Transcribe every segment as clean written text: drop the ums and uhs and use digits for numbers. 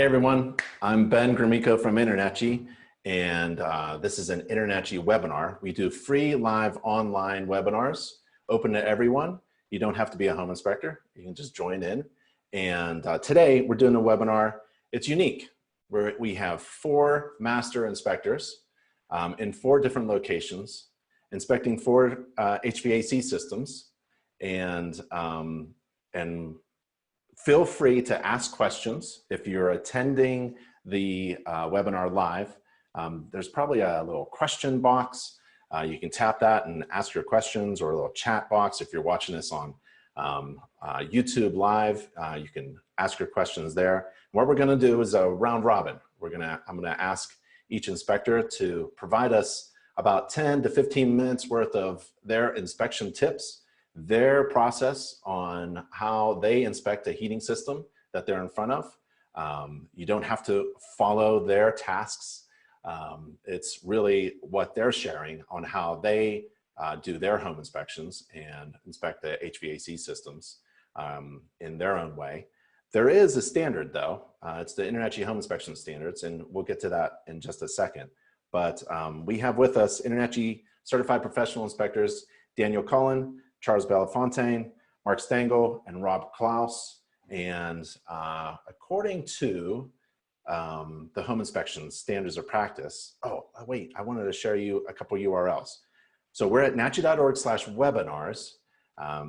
Hey everyone, I'm Ben Grimico from InterNACHI, and this is an InterNACHI webinar. We do free live online webinars, open to everyone. You don't have to be a home inspector. You can just join in. And today we're doing a webinar. It's unique. We have 4 master inspectors in 4 different locations, inspecting 4 HVAC systems, and feel free to ask questions if you're attending the webinar live. There's probably a little question box. You can tap that and ask your questions, or a little chat box if you're watching this on YouTube live. You can ask your questions there. What we're going to do is a round robin. I'm going to ask each inspector to provide us about 10 to 15 minutes worth of their inspection tips, their process on how they inspect a heating system that they're in front of. You don't have to follow their tasks. It's really what they're sharing on how they do their home inspections and inspect the HVAC systems in their own way. There is a standard though. It's the InterNACHI Home Inspection Standards, and we'll get to that in just a second. But we have with us InterNACHI Certified Professional Inspectors Daniel Cullen, Charles Bellefontaine, Mark Stangl, and Rob Claus. And according to the Home Inspection Standards of Practice, oh wait, I wanted to share you a couple URLs. So we're nachi.org/webinars.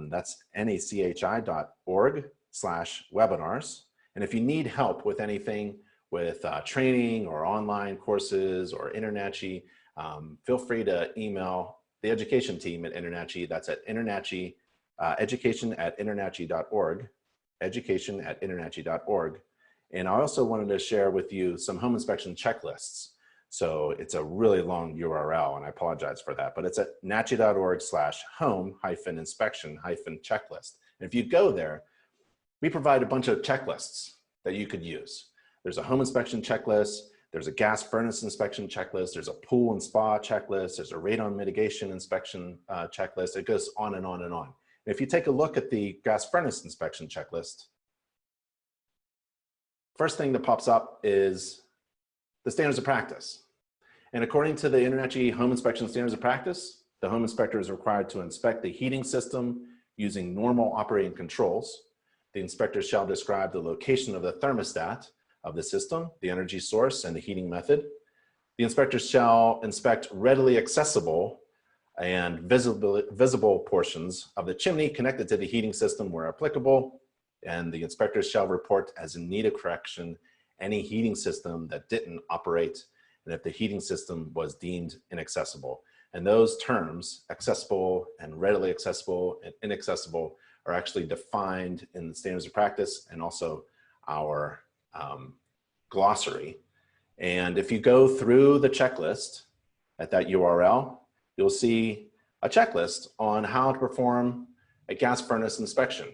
That's nachi.org/webinars. And if you need help with anything with training or online courses or InterNACHI, feel free to email the education team at InterNACHI. That's at InterNACHI, education@internachi.org, education@internachi.org. And I also wanted to share with you some home inspection checklists. So it's a really long URL, and I apologize for that, but it's at nachi.org/home-inspection-checklist. And if you go there, we provide a bunch of checklists that you could use. There's a home inspection checklist, there's a gas furnace inspection checklist, there's a pool and spa checklist, there's a radon mitigation inspection checklist. It goes on and on and on. And if you take a look at the gas furnace inspection checklist, first thing that pops up is the standards of practice. And according to the InterNACHI Home Inspection Standards of Practice, the home inspector is required to inspect the heating system using normal operating controls. The inspector shall describe the location of the thermostat of the system, the energy source, and the heating method. The inspector shall inspect readily accessible and visible portions of the chimney connected to the heating system where applicable. And the inspector shall report as in need of correction any heating system that didn't operate, and if the heating system was deemed inaccessible. And those terms, accessible and readily accessible and inaccessible, are actually defined in the standards of practice and also our glossary. And if you go through the checklist at that URL, you'll see a checklist on how to perform a gas furnace inspection.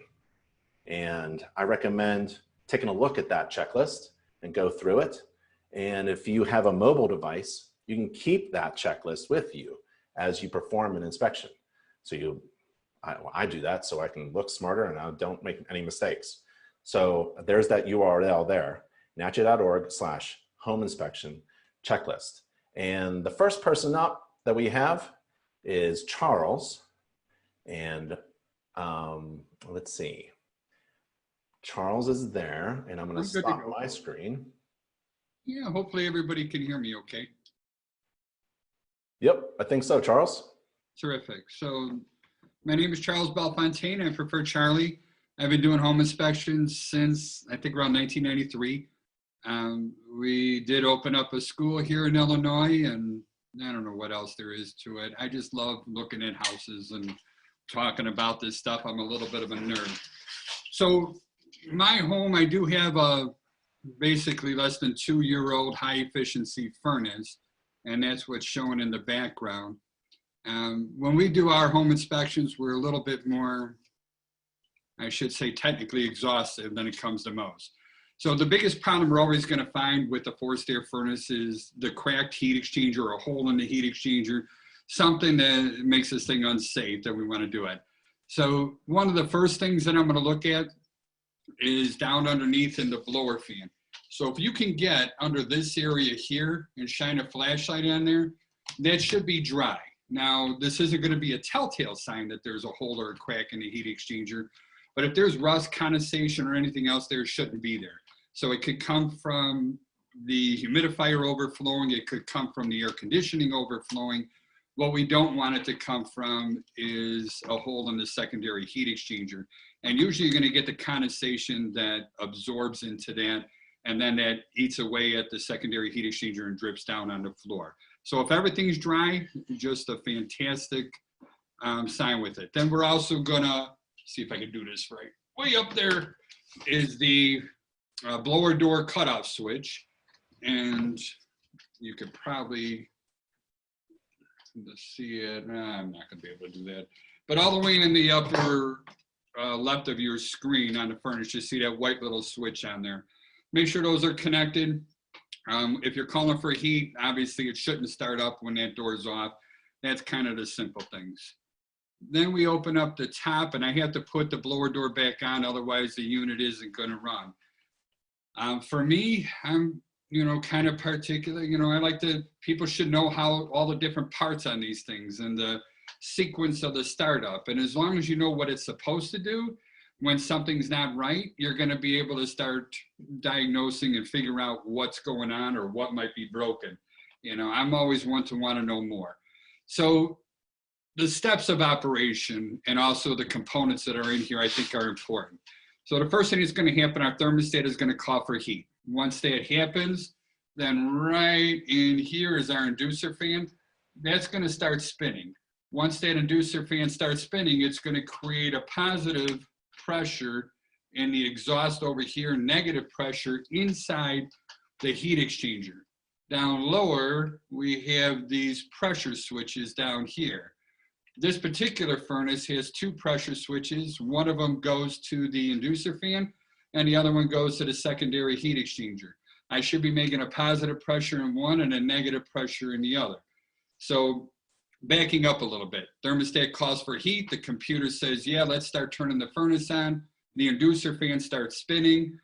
And I recommend taking a look at that checklist and go through it. And if you have a mobile device, you can keep that checklist with you as you perform an inspection. So I do that so I can look smarter and I don't make any mistakes. So there's that URL there, nachi.org/home-inspection-checklist. And the first person up that we have is Charles. And let's see. Charles is there, and I'm going to stop my screen. Yeah, hopefully everybody can hear me okay. Yep, I think so, Charles. Terrific. So my name is Charles Bellefontaine. I prefer Charlie. I've been doing home inspections since, I think, around 1993. We did open up a school here in Illinois, and I don't know what else there is to it. I just love looking at houses and talking about this stuff. I'm a little bit of a nerd. So my home, I do have a basically less than 2-year-old high efficiency furnace, and that's what's shown in the background. When we do our home inspections, we're a little bit more, I should say, technically exhaustive than it comes to most. So the biggest problem we're always going to find with the forced air furnace is the cracked heat exchanger or a hole in the heat exchanger, something that makes this thing unsafe that we want to do it. So one of the first things that I'm going to look at is down underneath in the blower fan. So if you can get under this area here and shine a flashlight on there, that should be dry. Now, this isn't going to be a telltale sign that there's a hole or a crack in the heat exchanger, but if there's rust, condensation, or anything else there, it shouldn't be there. So it could come from the humidifier overflowing, it could come from the air conditioning overflowing. What we don't want it to come from is a hole in the secondary heat exchanger. And usually you're going to get the condensation that absorbs into that, and then that eats away at the secondary heat exchanger and drips down on the floor. So if everything's dry, just a fantastic sign with it. Then we're also gonna see if I can do this right. Way up there is the blower door cutoff switch. And you could probably see it. I'm not gonna be able to do that. But all the way in the upper left of your screen on the furnace, you see that white little switch on there. Make sure those are connected. If you're calling for heat, obviously it shouldn't start up when that door is off. That's kind of the simple things. Then we open up the top, and I have to put the blower door back on, otherwise the unit isn't going to run. For me, I'm kind of particular. I like to, people should know how all the different parts on these things and the sequence of the startup. And as long as you know what it's supposed to do, when something's not right, you're going to be able to start diagnosing and figure out what's going on or what might be broken. I'm always one to want to know more. So the steps of operation and also the components that are in here, I think are important. So the first thing that's going to happen, our thermostat is going to call for heat. Once that happens, then right in here is our inducer fan. That's going to start spinning. Once that inducer fan starts spinning, it's going to create a positive pressure in the exhaust over here, negative pressure inside the heat exchanger. Down lower, we have these pressure switches down here. This particular furnace has two pressure switches. One of them goes to the inducer fan, and the other one goes to the secondary heat exchanger. I should be making a positive pressure in one and a negative pressure in the other. So backing up a little bit, thermostat calls for heat. The computer says, yeah, let's start turning the furnace on. The inducer fan starts spinning.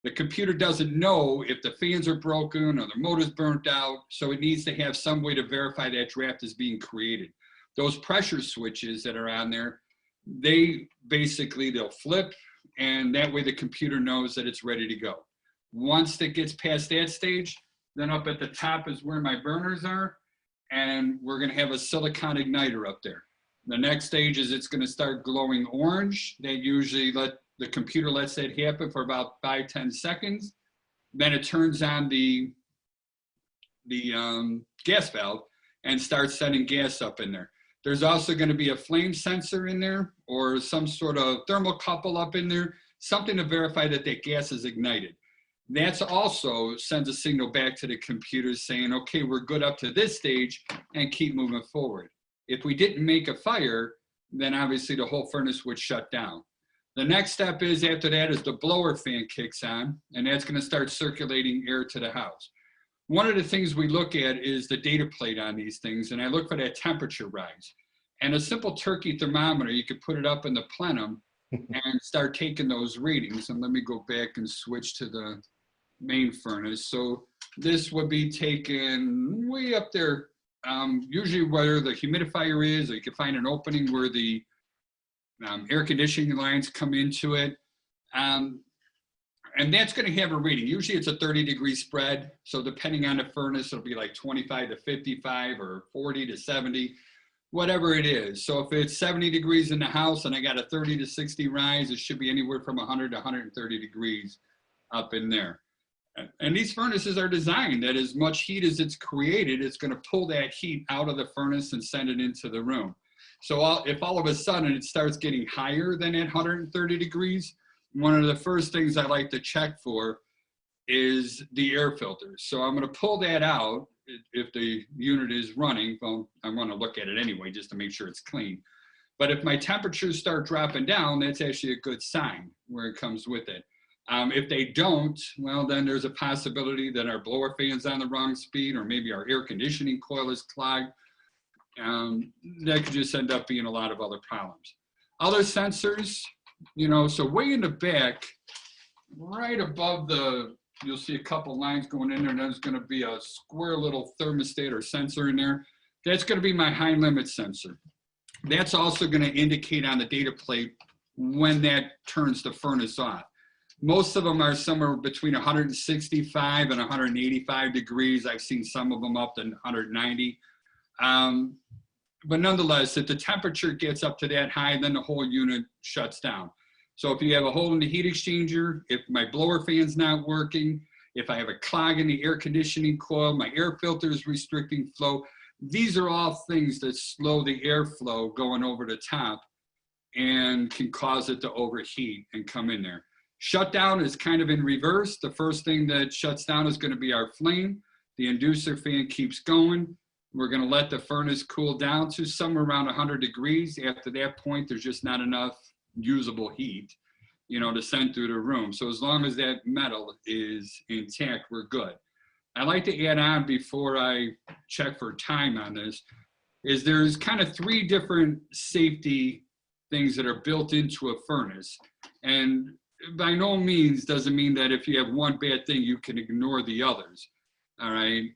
The computer doesn't know if the fans are broken or the motor's burnt out, so it needs to have some way to verify that draft is being created. Those pressure switches that are on there, they'll flip, and that way the computer knows that it's ready to go. Once it gets past that stage, then up at the top is where my burners are, and we're going to have a silicon igniter up there. The next stage is it's going to start glowing orange. That usually the computer lets that happen for about 5-10 seconds. Then it turns on the gas valve and starts sending gas up in there. There's also going to be a flame sensor in there or some sort of thermocouple up in there, something to verify that that gas is ignited. That's also sends a signal back to the computer saying, okay, we're good up to this stage and keep moving forward. If we didn't make a fire, then obviously the whole furnace would shut down. The next step is after that is the blower fan kicks on, and that's going to start circulating air to the house. One of the things we look at is the data plate on these things, and I look for that temperature rise. And a simple turkey thermometer, you could put it up in the plenum and start taking those readings. And let me go back and switch to the main furnace. So this would be taken way up there, usually where the humidifier is, or you can find an opening where the air conditioning lines come into it. And that's going to have a reading. Usually it's a 30-degree spread. So depending on the furnace, it'll be like 25 to 55 or 40 to 70, whatever it is. So if it's 70 degrees in the house and I got a 30 to 60 rise, it should be anywhere from 100 to 130 degrees up in there. And these furnaces are designed that as much heat as it's created, it's going to pull that heat out of the furnace and send it into the room. So if all of a sudden it starts getting higher than at 130 degrees, one of the first things I like to check for is the air filters. So I'm going to pull that out if the unit is running. Well, I want to look at it anyway just to make sure it's clean. But if my temperatures start dropping down, that's actually a good sign where it comes with it. If they don't, well, then there's a possibility that our blower fan's on the wrong speed, or maybe our air conditioning coil is clogged. That could just end up being a lot of other problems. Other sensors, so way in the back, right above the you'll see a couple lines going in there, and there's going to be a square little thermostat or sensor in there. That's going to be my high limit sensor. That's also going to indicate on the data plate when that turns the furnace off. Most of them are somewhere between 165 and 185 degrees. I've seen some of them up to 190. But nonetheless, if the temperature gets up to that high, then the whole unit shuts down. So if you have a hole in the heat exchanger, if my blower fan's not working, if I have a clog in the air conditioning coil, my air filter is restricting flow, these are all things that slow the airflow going over the top and can cause it to overheat and come in there. Shutdown is kind of in reverse. The first thing that shuts down is going to be our flame. The inducer fan keeps going. We're going to let the furnace cool down to somewhere around 100 degrees. After that point, there's just not enough usable heat, to send through the room. So as long as that metal is intact, we're good. I like to add on before I check for time on this, is there's kind of 3 different safety things that are built into a furnace. And by no means does it mean that if you have one bad thing, you can ignore the others. All right.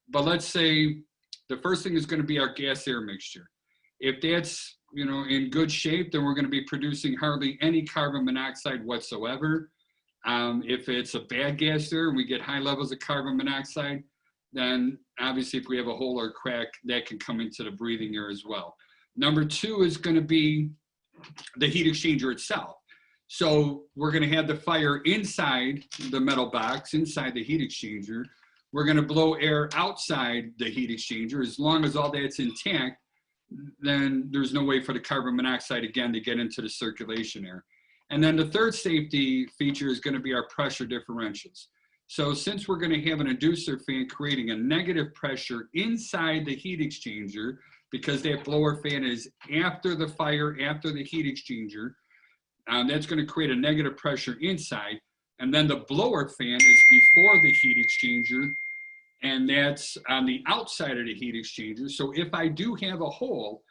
But let's say the first thing is going to be our gas air mixture. If that's, in good shape, then we're going to be producing hardly any carbon monoxide whatsoever. If it's a bad gas air and we get high levels of carbon monoxide, then obviously if we have a hole or a crack, that can come into the breathing air as well. Number 2 is going to be the heat exchanger itself. So we're going to have the fire inside the metal box, inside the heat exchanger. We're going to blow air outside the heat exchanger. As long as all that's intact, then there's no way for the carbon monoxide again to get into the circulation air. And then the third safety feature is going to be our pressure differentials. So since we're going to have an inducer fan creating a negative pressure inside the heat exchanger, because that blower fan is after the fire, after the heat exchanger, that's going to create a negative pressure inside. And then the blower fan is before the heat exchanger, and that's on the outside of the heat exchanger. So if I do have a hole,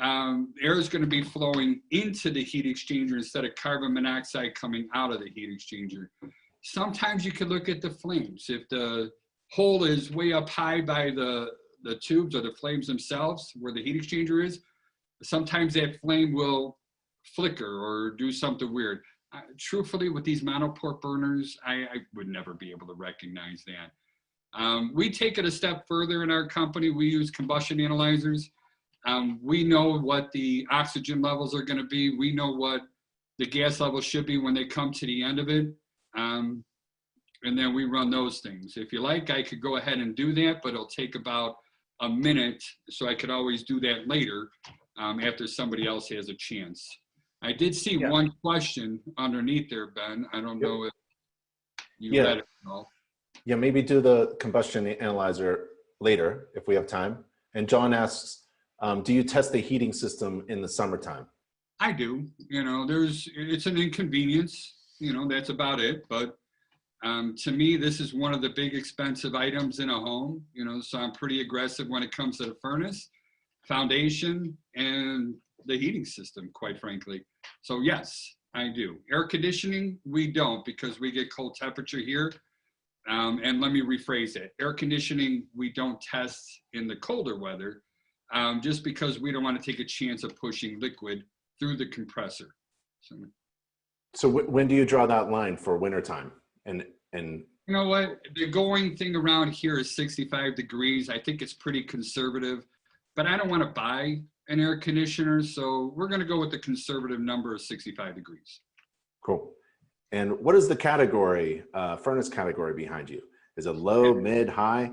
air is going to be flowing into the heat exchanger instead of carbon monoxide coming out of the heat exchanger. Sometimes you can look at the flames. If the hole is way up high by the tubes or the flames themselves, where the heat exchanger is, sometimes that flame will flicker or do something weird. Truthfully, with these monoport burners, I would never be able to recognize that. We take it a step further in our company. We use combustion analyzers. We know what the oxygen levels are going to be. We know what the gas levels should be when they come to the end of it. And then we run those things. If you like, I could go ahead and do that, but it'll take about a minute. So I could always do that later after somebody else has a chance. I did see one question underneath there, Ben. I don't know if you read it at all. Yeah, maybe do the combustion analyzer later if we have time. And John asks, do you test the heating system in the summertime? I do. It's an inconvenience. That's about it. But to me, this is one of the big expensive items in a home. So I'm pretty aggressive when it comes to the furnace, foundation, and the heating system, quite frankly. So yes, I do. Air conditioning, we don't, because we get cold temperature here. And let me rephrase that. Air conditioning, we don't test in the colder weather, just because we don't want to take a chance of pushing liquid through the compressor. So when do you draw that line for wintertime? And you know what? The going thing around here is 65 degrees. I think it's pretty conservative, but I don't want to buy an air conditioner, so we're going to go with the conservative number of 65 degrees. Cool. And what is the category, furnace category behind you? Is it low, mid, high?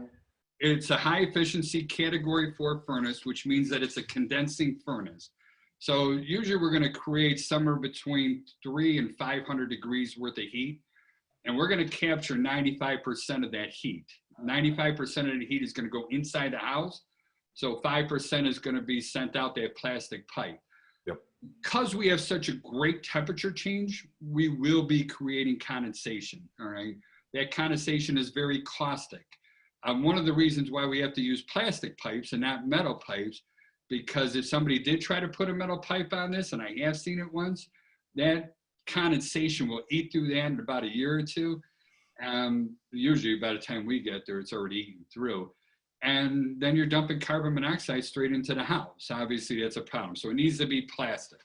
It's a high efficiency category 4 furnace, which means that it's a condensing furnace. So usually we're going to create somewhere between 300 and 500 degrees worth of heat, and we're going to capture 95% of that heat. 95% of the heat is going to go inside the house. So 5% is going to be sent out that plastic pipe. Yep. Because we have such a great temperature change, we will be creating condensation, all right? That condensation is very caustic. One of the reasons why we have to use plastic pipes and not metal pipes, because if somebody did try to put a metal pipe on this, and I have seen it once, that condensation will eat through that in about a year or two. Usually by the time we get there, it's already eaten through. And then you're dumping carbon monoxide straight into the house. Obviously, that's a problem. So it needs to be plastic.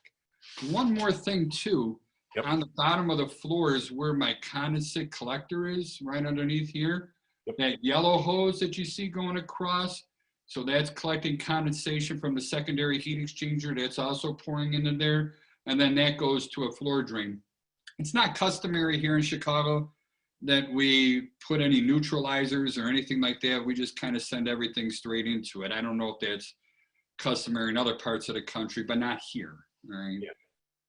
One more thing, too. Yep. On the bottom of the floor is where my condensate collector is, right underneath here. Yep. That yellow hose that you see going across. So that's collecting condensation from the secondary heat exchanger. That's also pouring into there. And then that goes to a floor drain. It's not customary here in Chicago that we put any neutralizers or anything like that. We just kind of send everything straight into it. I don't know if that's customary in other parts of the country, but not here. Right? Yeah.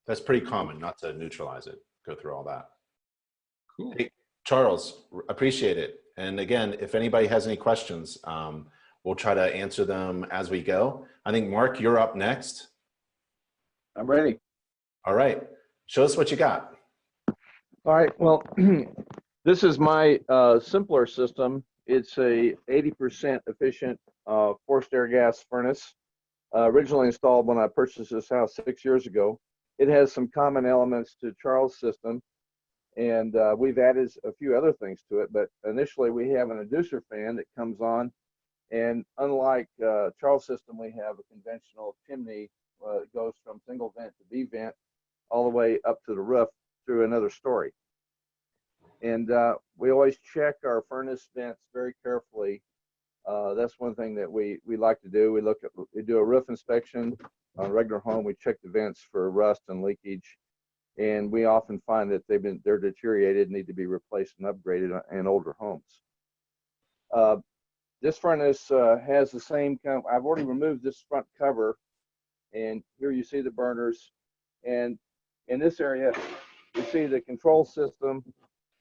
That's pretty common not to neutralize it, go through all that. Cool. Hey, Charles, appreciate it. And again, if anybody has any questions, we'll try to answer them as we go. I think, Mark, you're up next. I'm ready. All right. Show us what you got. All right. Well, this is my simpler system. It's a 80% efficient forced air gas furnace, originally installed when I purchased this house 6 years ago. It has some common elements to Charles' system, and we've added a few other things to it. But initially, we have an inducer fan that comes on, and unlike Charles' system, we have a conventional chimney that goes from single vent to B vent all the way up to the roof through another story. And we always check our furnace vents very carefully. That's one thing that we like to do. We do a roof inspection on a regular home. We check the vents for rust and leakage, and we often find that they're deteriorated, need to be replaced and upgraded in older homes. This furnace has the same kind. I've already removed this front cover, and here you see the burners, and in this area you see the control system,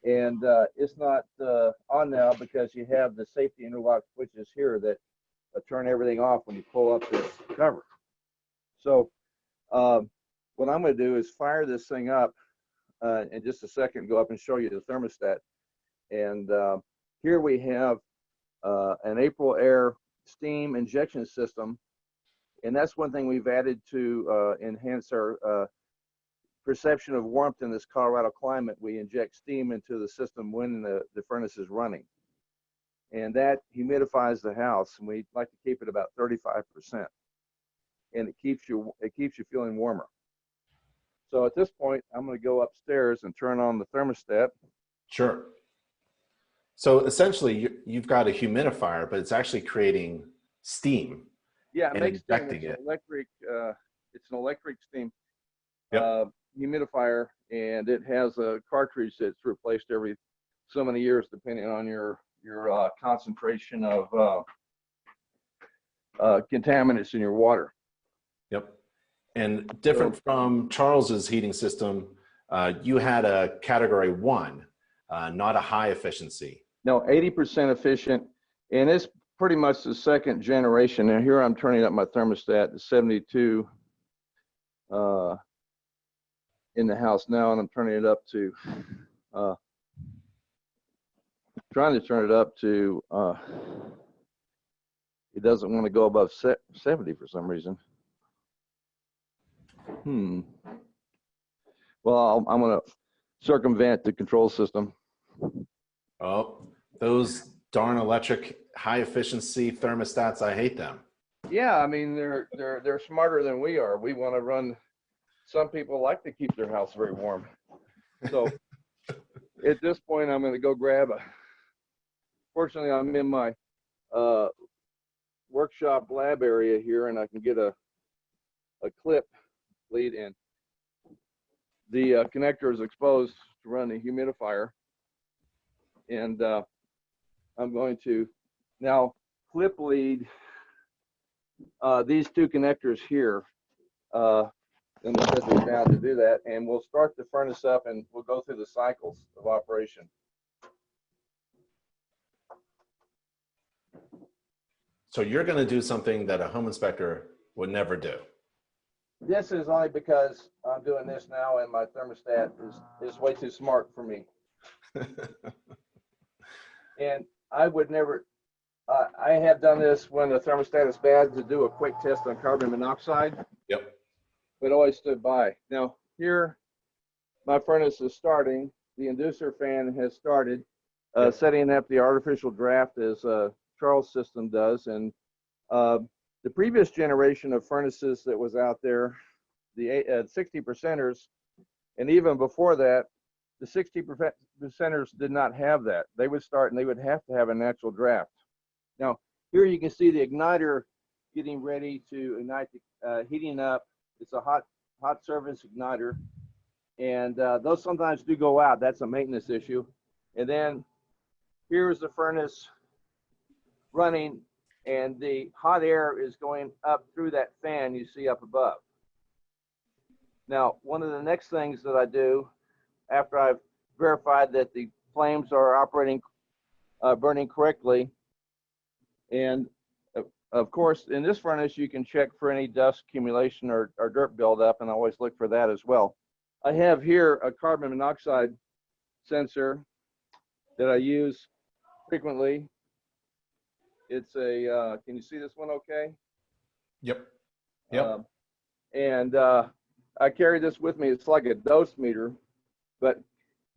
and it's not on now because you have the safety interlock switches here that turn everything off when you pull up this cover. So what I'm going to do is fire this thing up in just a second, go up and show you the thermostat. And here we have an April Air steam injection system, and that's one thing we've added to enhance our perception of warmth in this Colorado climate. We inject steam into the system when the furnace is running, and that humidifies the house, and we like to keep it about 35%, and it keeps you feeling warmer. So at this point, I'm going to go upstairs and turn on the thermostat. Sure. So essentially, you've got a humidifier, but it's actually creating steam. Yeah, it makes steam. Injecting it. It's an electric steam Yep. humidifier, and it has a cartridge that's replaced every so many years, depending on your concentration of contaminants in your water. Yep. And different from Charles's heating system, you had a category 1, not a high efficiency. No, 80% efficient, and it's pretty much the second generation. Now here I'm turning up my thermostat to 72 in the house now, and I'm turning it up to trying to turn it up to it doesn't want to go above 70 for some reason. Well, I'm going to circumvent the control system. Oh, those darn electric high efficiency thermostats, I hate them. Yeah, I mean, they're smarter than we are. We want to run. Some people like to keep their house very warm. So at this point, I'm going to go grab fortunately, I'm in my workshop lab area here, and I can get a clip lead in. The connector is exposed to run the humidifier, and I'm going to now clip lead these two connectors here, and we'll set this down to do that, and we'll start the furnace up, and we'll go through the cycles of operation. So you're going to do something that a home inspector would never do. This is only because I'm doing this now, and my thermostat is way too smart for me. And I would never, I have done this when the thermostat is bad to do a quick test on carbon monoxide. Yep. But always stood by. Now here, my furnace is starting. The inducer fan has started. setting up the artificial draft as Charles' system does. And the previous generation of furnaces that was out there, the 60 percenters, and even before that, the 60 percenters did not have that. They would start and they would have to have a natural draft. Now, here you can see the igniter getting ready to ignite, heating up. It's a hot surface igniter. And those sometimes do go out. That's a maintenance issue. And then here's the furnace running, and the hot air is going up through that fan you see up above. Now, one of the next things that I do after I've verified that the flames are operating, burning correctly, and of course, in this furnace, you can check for any dust accumulation or dirt buildup, and I always look for that as well. I have here a carbon monoxide sensor that I use frequently. It's a, can you see this one okay? Yep. Yep. And I carry this with me. It's like a dose meter, but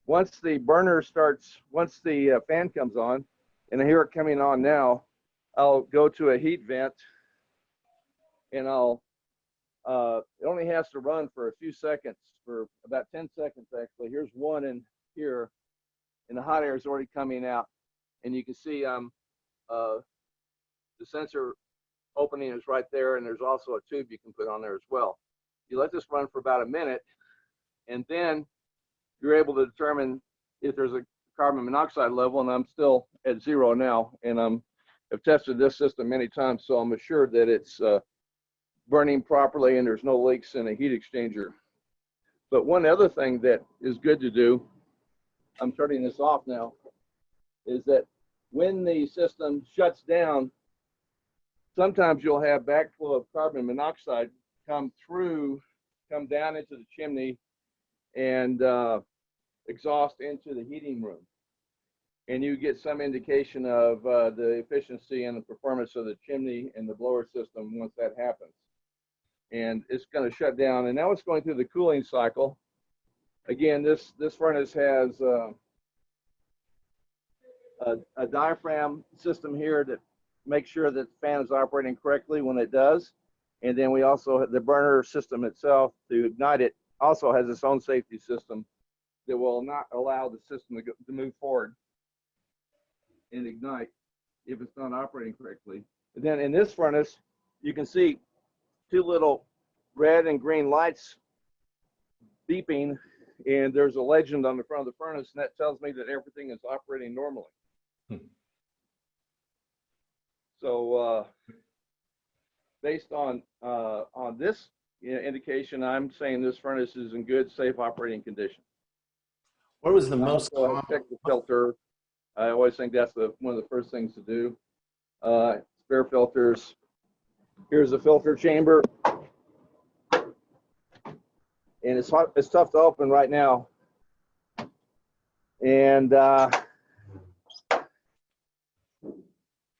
once the burner starts, once the fan comes on, and I hear it coming on now, I'll go to a heat vent, and it only has to run for a few seconds, for about 10 seconds actually. Here's one in here, and the hot air is already coming out, and you can see the sensor opening is right there, and there's also a tube you can put on there as well. You let this run for about a minute, and then you're able to determine if there's a carbon monoxide level, and I'm still at 0 now, and I've tested this system many times, so I'm assured that it's burning properly and there's no leaks in a heat exchanger. But one other thing that is good to do, I'm turning this off now, is that when the system shuts down, sometimes you'll have backflow of carbon monoxide come down into the chimney and exhaust into the heating room. And you get some indication of the efficiency and the performance of the chimney and the blower system once that happens. And it's going to shut down. And now it's going through the cooling cycle. Again, this furnace has a diaphragm system here that makes sure that the fan is operating correctly when it does. And then we also have the burner system itself to ignite it also has its own safety system that will not allow the system to move forward and ignite if it's not operating correctly. And then in this furnace, you can see two little red and green lights beeping, and there's a legend on the front of the furnace, and that tells me that everything is operating normally. So based on this indication, I'm saying this furnace is in good, safe operating condition. What was the most common? Check the filter. I always think that's one of the first things to do. Spare filters. Here's the filter chamber, and it's hot. It's tough to open right now. And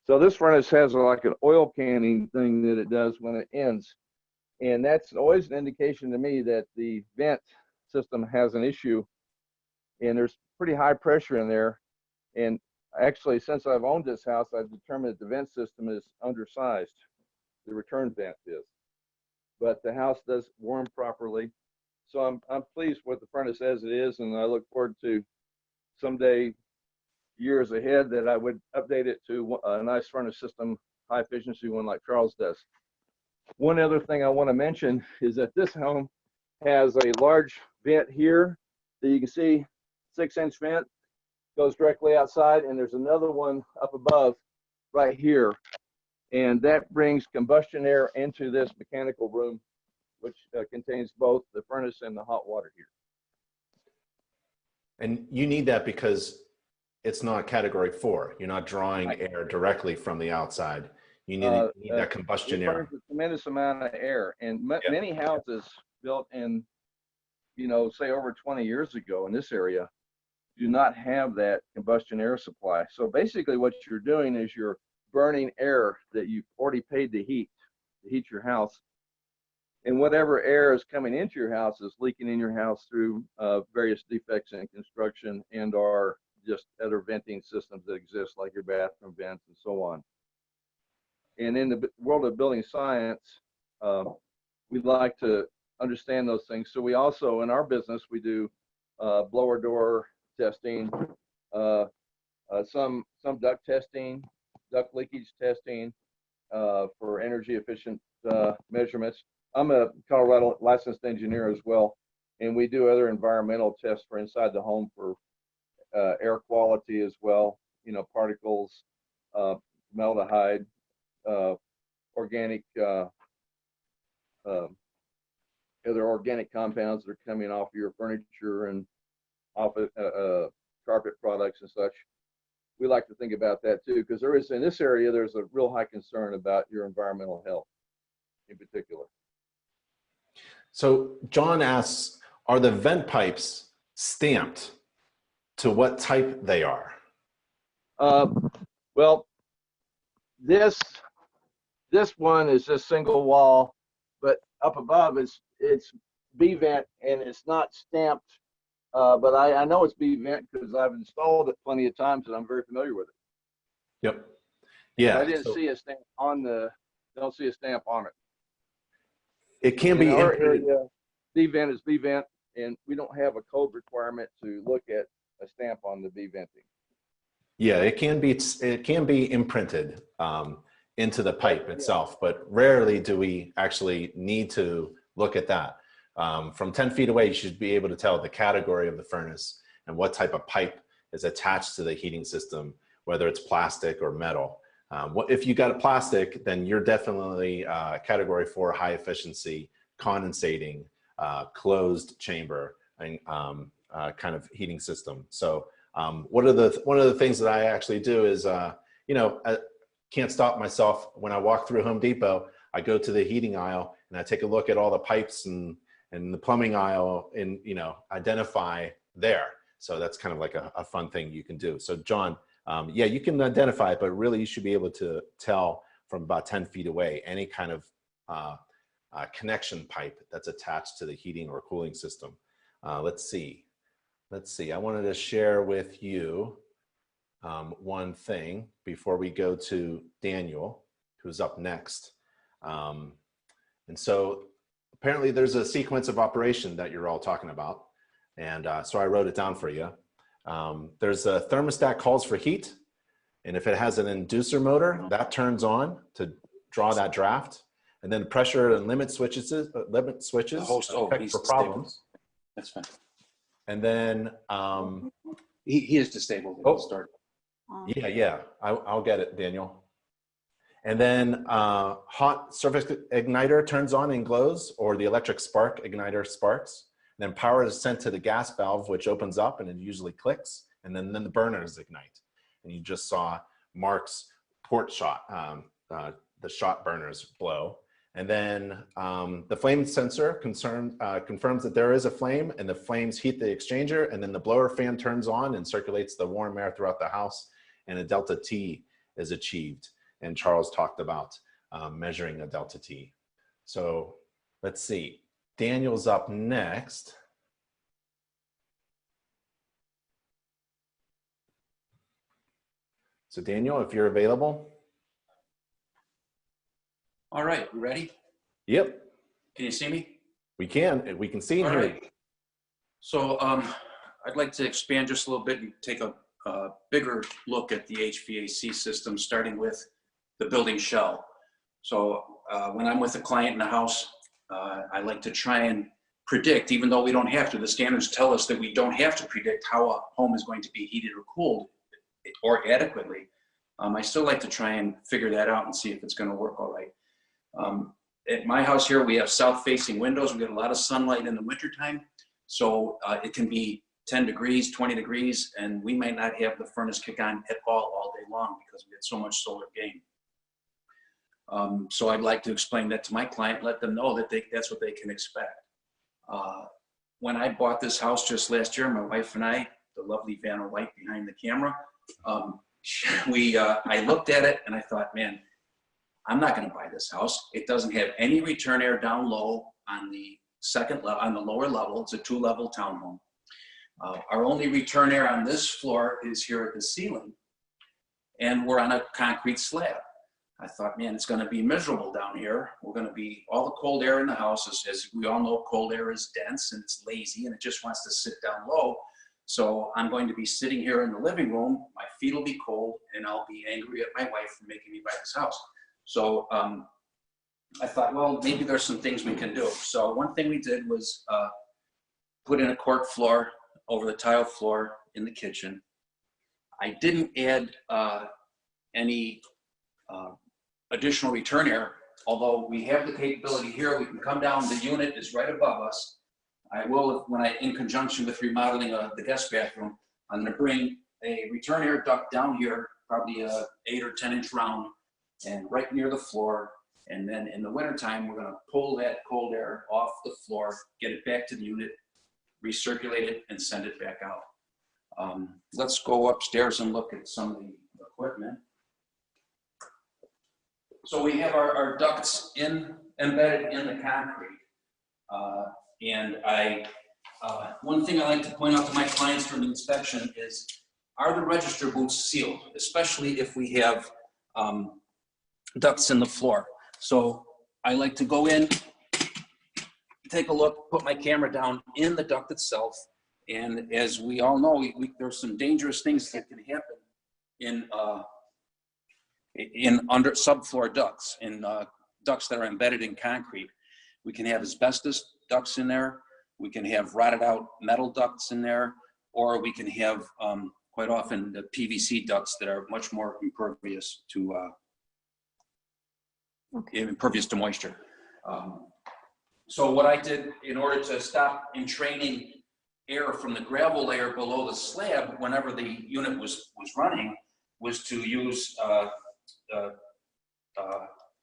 so this furnace has like an oil canning thing that it does when it ends, and that's always an indication to me that the vent system has an issue, and there's pretty high pressure in there. And actually, since I've owned this house, I've determined that the vent system is undersized. The return vent is, but the house does warm properly. So I'm pleased with the furnace as it is, and I look forward to someday, years ahead, that I would update it to a nice furnace system, high efficiency one like Charles does. One other thing I want to mention is that this home has a large vent here that you can see, 6-inch vent, goes directly outside, and there's another one up above right here, and that brings combustion air into this mechanical room, which contains both the furnace and the hot water heater. And you need that because it's not category 4. You're not drawing air directly from the outside. You need that combustion air. It burns a tremendous amount of air, and many houses built in, say over 20 years ago in this area, do not have that combustion air supply. So basically what you're doing is you're burning air that you've already paid to heat your house. And whatever air is coming into your house is leaking in your house through various defects in construction and or just other venting systems that exist, like your bathroom vents and so on. And in the world of building science, we'd like to understand those things. So we also, in our business, we do blower door testing, some duct testing, duct leakage testing for energy efficient measurements. I'm a Colorado licensed engineer as well, and we do other environmental tests for inside the home for air quality as well, you know, particles, formaldehyde, organic, other organic compounds that are coming off your furniture and off carpet products and such. We like to think about that too, because there is, in this area, there's a real high concern about your environmental health in particular. So John asks, are the vent pipes stamped to what type they are? Well, this one is just single wall, but up above it's B vent, and it's not stamped. But I know it's B vent because I've installed it plenty of times and I'm very familiar with it. Yep. Yeah. I didn't see a stamp on the. Don't see a stamp on it. It can be in our imprinted. area. B vent is B vent, and we don't have a code requirement to look at a stamp on the B venting. Yeah, it can be imprinted into the pipe itself, but rarely do we actually need to look at that. From 10 feet away, you should be able to tell the category of the furnace and what type of pipe is attached to the heating system, whether it's plastic or metal. If you got a plastic, then you're definitely category 4 high efficiency, condensating, closed chamber, and kind of heating system. So one of the things that I actually do is, you know, I can't stop myself when I walk through Home Depot. I go to the heating aisle and I take a look at all the pipes and the plumbing aisle, and, you know, identify there. So that's kind of like a fun thing you can do. So John, yeah, you can identify it, but really you should be able to tell from about 10 feet away any kind of connection pipe that's attached to the heating or cooling system. Let's see. I wanted to share with you one thing before we go to Daniel, who's up next. And so apparently there's a sequence of operation that you're all talking about. And so I wrote it down for you. There's a thermostat calls for heat. And if it has an inducer motor, that turns on to draw that draft. And then pressure and limit switches check for problems. That's fine. And then He is disabled. Oh. Start. yeah, I'll get it, Daniel. And then hot surface igniter turns on and glows, or the electric spark igniter sparks. And then power is sent to the gas valve, which opens up and it usually clicks. And then the burners ignite. And you just saw Mark's port shot, the shot burners blow. And then the flame sensor confirms that there is a flame, and the flames heat the exchanger, and then the blower fan turns on and circulates the warm air throughout the house, and a delta T is achieved. And Charles talked about measuring a delta T. So let's see, Daniel's up next. So Daniel, if you're available. All right, you ready? Yep, Can you see me? we can. We can see and All hear right. you. So I'd like to expand just a little bit and take a bigger look at the HVAC system, starting with the building shell. So when I'm with a client in the house, I like to try and predict, even though we don't have to. The standards tell us that we don't have to predict how a home is going to be heated or cooled or adequately. I still like to try and figure that out and see if it's going to work all right. At my house here, we have south-facing windows. We get a lot of sunlight in the wintertime. So it can be 10 degrees, 20 degrees, and we might not have the furnace kick on at all day long because we get so much solar gain. So I'd like to explain that to my client, let them know that that's what they can expect. When I bought this house just last year, my wife and I, the lovely Vanna White behind the camera, I looked at it and I thought, man, I'm not going to buy this house. It doesn't have any return air down low on the second level, on the lower level. It's a 2-level townhome. Our only return air on this floor is here at the ceiling, and we're on a concrete slab. I thought, man, it's going to be miserable down here. We're going to be all the cold air in the house. As we all know, cold air is dense and it's lazy and it just wants to sit down low. So I'm going to be sitting here in the living room. My feet will be cold and I'll be angry at my wife for making me buy this house. So I thought, well, maybe there's some things we can do. So one thing we did was put in a cork floor over the tile floor in the kitchen. I didn't add any additional return air, although we have the capability here. We can come down, the unit is right above us. I will, in conjunction with remodeling the guest bathroom, I'm going to bring a return air duct down here, probably a 8 or 10 inch round, and right near the floor. And then in the wintertime, we're going to pull that cold air off the floor, get it back to the unit, recirculate it, and send it back out. Let's go upstairs and look at some of the equipment. So we have our ducts embedded in the concrete. One thing I like to point out to my clients during the inspection is, are the register boots sealed, especially if we have ducts in the floor. So I like to go in, take a look, put my camera down in the duct itself. And as we all know, there's some dangerous things that can happen in under subfloor ducts, in ducts that are embedded in concrete. We can have asbestos ducts in there. We can have rotted out metal ducts in there, or we can have quite often the PVC ducts that are much more impervious to moisture. So what I did in order to stop entraining air from the gravel layer below the slab whenever the unit was running was to use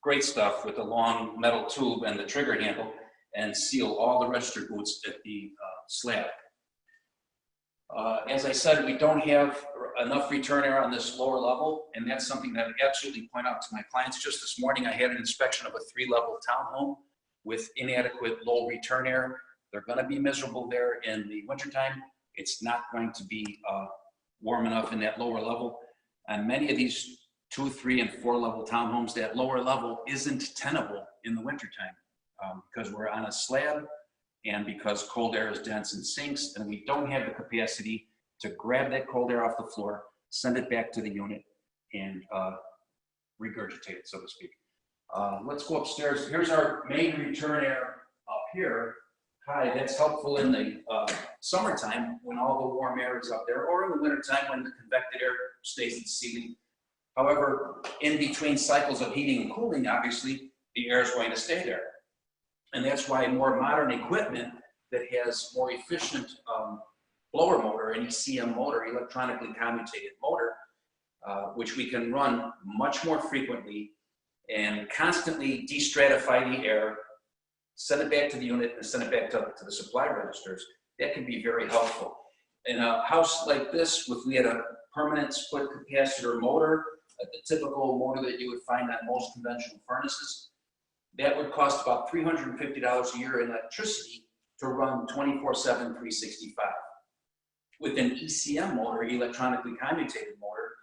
great stuff with a long metal tube and the trigger handle and seal all the register boots at the slab. As I said, we don't have enough return air on this lower level, and that's something that I absolutely point out to my clients. Just this morning, I had an inspection of a 3-level townhome with inadequate low return air. They're going to be miserable there in the wintertime. It's not going to be warm enough in that lower level. And many of these 2, 3, and 4-level townhomes, that lower level isn't tenable in the wintertime because we're on a slab and because cold air is dense and sinks, and we don't have the capacity to grab that cold air off the floor, send it back to the unit, and regurgitate it, so to speak. Let's go upstairs. Here's our main return air up here. Hi, that's helpful in the summertime when all the warm air is up there, or in the wintertime when the convected air stays at the ceiling. However, in between cycles of heating and cooling, obviously, the air is going to stay there. And that's why more modern equipment that has more efficient blower motor, an ECM motor, electronically commutated motor, which we can run much more frequently and constantly destratify the air, send it back to the unit, and send it back to the supply registers. That can be very helpful. In a house like this, if we had a permanent split capacitor motor, the typical motor that you would find on most conventional furnaces, that would cost about $350 a year in electricity to run 24/7, 365. With an ECM motor, electronically commutated motor,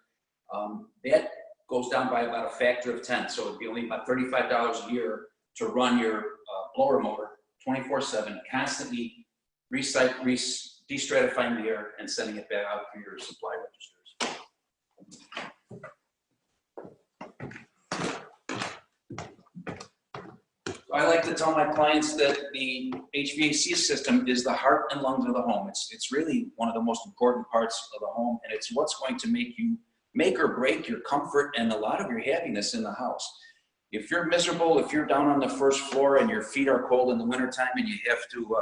that goes down by about a factor of 10. So it'd be only about $35 a year to run your blower motor 24/7, constantly destratifying the air and sending it back out to your supply registers. I like to tell my clients that the HVAC system is the heart and lungs of the home. It's really one of the most important parts of the home, and it's what's going to make or break your comfort and a lot of your happiness in the house. If you're miserable, if you're down on the first floor and your feet are cold in the wintertime and you have to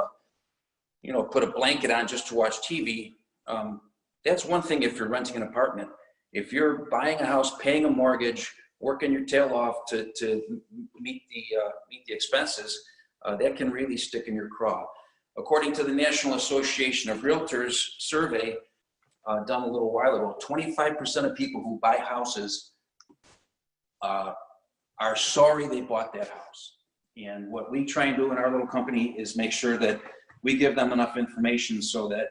put a blanket on just to watch TV, that's one thing if you're renting an apartment. If you're buying a house, paying a mortgage, working your tail off to meet the expenses, that can really stick in your craw. According to the National Association of Realtors survey done a little while ago, 25% of people who buy houses are sorry they bought that house. And what we try and do in our little company is make sure that we give them enough information so that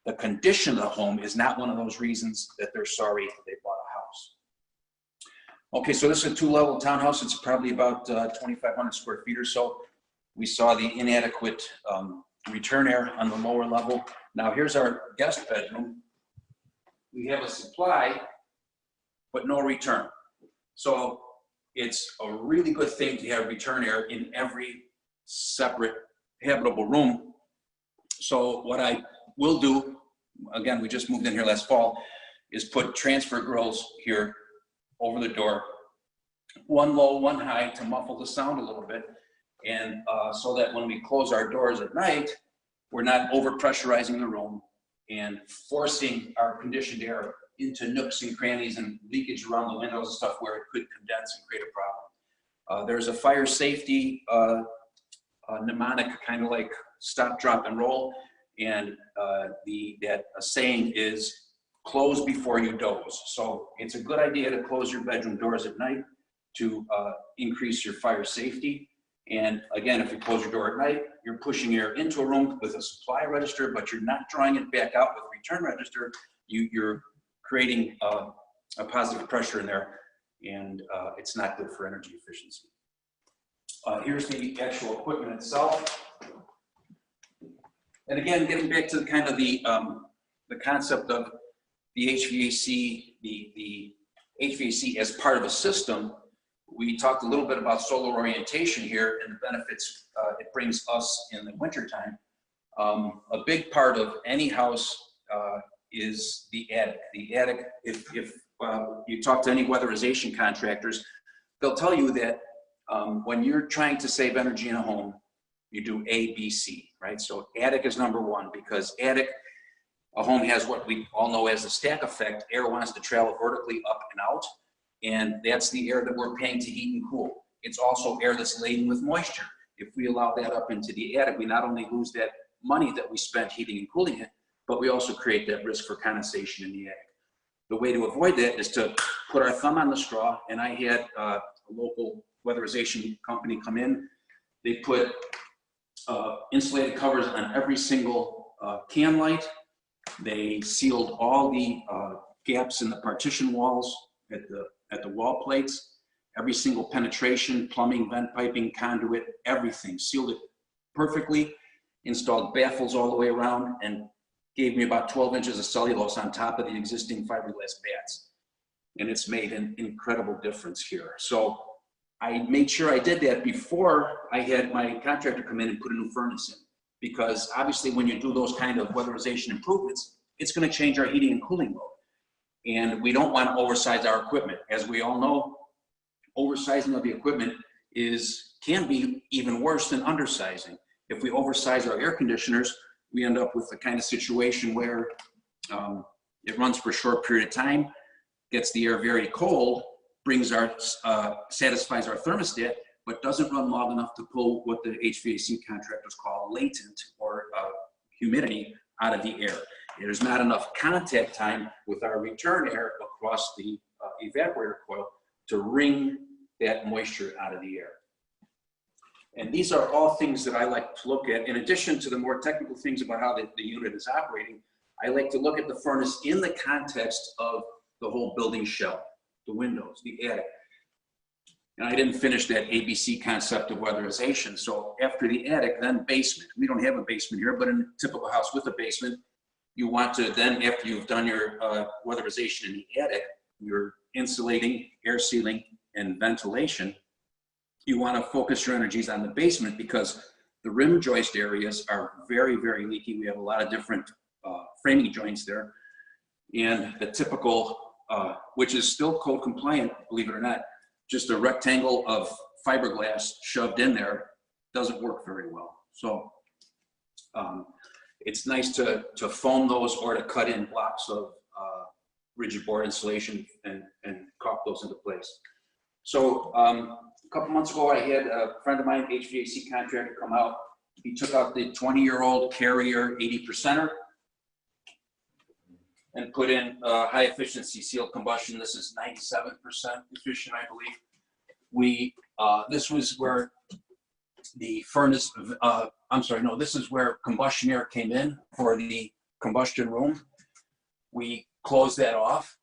the condition of the home is not one of those reasons that they're sorry they bought a house. Okay, so this is a 2-level townhouse. It's probably about 2,500 square feet or so. We saw the inadequate return air on the lower level. Now here's our guest bedroom. We have a supply, but no return. So it's a really good thing to have return air in every separate habitable room. So what I will do, again, we just moved in here last fall, is put transfer grills here over the door, one low, one high, to muffle the sound a little bit. And so that when we close our doors at night, we're not over pressurizing the room and forcing our conditioned air into nooks and crannies and leakage around the windows and stuff where it could condense and create a problem. There's a fire safety mnemonic, kind of like stop, drop, and roll. And that saying is close before you doze. So it's a good idea to close your bedroom doors at night to increase your fire safety. And again, if you close your door at night, you're pushing air into a room with a supply register, but you're not drawing it back out with a return register. You're creating a positive pressure in there, and it's not good for energy efficiency. Here's the actual equipment itself. And again, getting back to kind of the concept of the HVAC, the HVAC as part of a system. We talked a little bit about solar orientation here and the benefits it brings us in the wintertime. A big part of any house is the attic. The attic, if you talk to any weatherization contractors, they'll tell you that when you're trying to save energy in a home, you do A, B, C, right? So attic is number one, because attic, a home has what we all know as the stack effect. Air wants to travel vertically up and out, and that's the air that we're paying to heat and cool. It's also air that's laden with moisture. If we allow that up into the attic, we not only lose that money that we spent heating and cooling it, but we also create that risk for condensation in the attic. The way to avoid that is to put our thumb on the straw, and I had a local weatherization company come in. They put insulated covers on every single can light. They sealed all the gaps in the partition walls at the wall plates, every single penetration, plumbing, vent piping, conduit, everything, sealed it perfectly, installed baffles all the way around, and gave me about 12 inches of cellulose on top of the existing fiberglass bats. And it's made an incredible difference here. So I made sure I did that before I had my contractor come in and put a new furnace in, because obviously when you do those kind of weatherization improvements, it's going to change our heating and cooling load. And we don't want to oversize our equipment. As we all know, oversizing of the equipment can be even worse than undersizing. If we oversize our air conditioners, we end up with the kind of situation where it runs for a short period of time, gets the air very cold, satisfies our thermostat, but doesn't run long enough to pull what the HVAC contractors call latent or humidity out of the air. There's not enough contact time with our return air across the evaporator coil to wring that moisture out of the air. And these are all things that I like to look at. In addition to the more technical things about how the unit is operating, I like to look at the furnace in the context of the whole building shell, the windows, the attic. And I didn't finish that ABC concept of weatherization. So after the attic, then basement. We don't have a basement here, but in a typical house with a basement, you want to then, after you've done your weatherization in the attic, you're insulating, air sealing, and ventilation. You want to focus your energies on the basement because the rim joist areas are very, very leaky. We have a lot of different framing joints there. And the typical, which is still code compliant, believe it or not, just a rectangle of fiberglass shoved in there doesn't work very well. So it's nice to foam those or to cut in blocks of rigid board insulation and caulk those into place. So a couple months ago, I had a friend of mine, HVAC contractor, come out. He took out the 20-year-old Carrier 80%er and put in high efficiency sealed combustion. This is 97% efficient, I believe. This was where the furnace, this is where combustion air came in for the combustion room. We closed that off,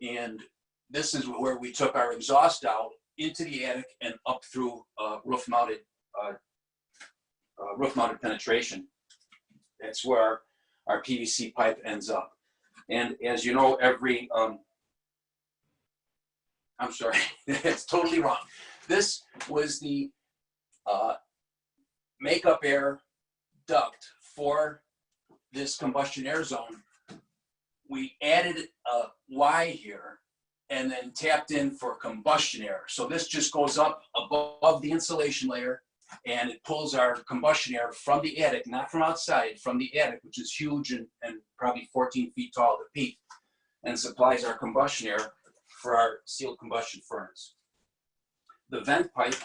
and this is where we took our exhaust out into the attic and up through roof-mounted penetration. That's where our PVC pipe ends up. And as you know, every I'm sorry, it's totally wrong. This was the makeup air duct for this combustion air zone. We added a Y here and then tapped in for combustion air. So this just goes up above the insulation layer, and it pulls our combustion air from the attic, not from outside, from the attic, which is huge and probably 14 feet tall at the peak, and supplies our combustion air for our sealed combustion furnace. The vent pipe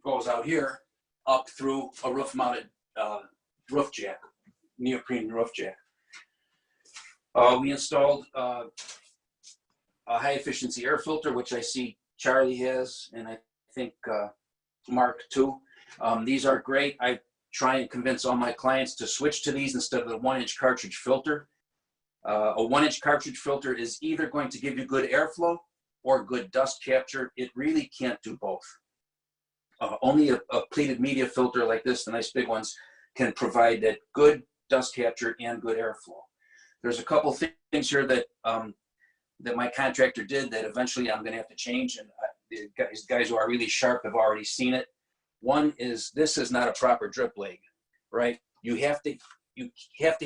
goes out here up through a roof-mounted roof jack, neoprene roof jack. We installed a high-efficiency air filter, which I see Charlie has, and I think Mark too. These are great. I try and convince all my clients to switch to these instead of the 1-inch cartridge filter. A 1-inch cartridge filter is either going to give you good airflow or good dust capture. It really can't do both. Only a pleated media filter like this, the nice big ones, can provide that good dust capture and good airflow. There's a couple things here that that my contractor did that eventually I'm going to have to change, and the guys who are really sharp have already seen it. One is, this is not a proper drip leg, right? You have to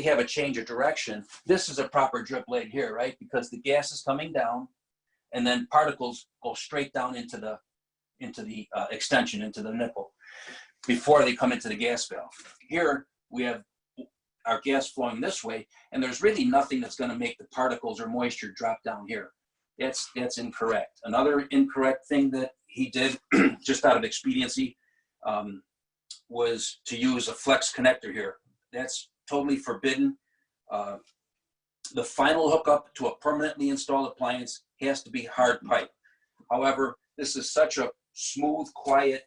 have a change of direction. This is a proper drip leg here, right? Because the gas is coming down, and then particles go straight down into the extension, into the nipple, before they come into the gas valve. Here we have our gas flowing this way, and there's really nothing that's going to make the particles or moisture drop down here. That's incorrect. Another incorrect thing that he did, just out of expediency, was to use a flex connector here. That's totally forbidden. The final hookup to a permanently installed appliance has to be hard pipe. However, this is such a smooth, quiet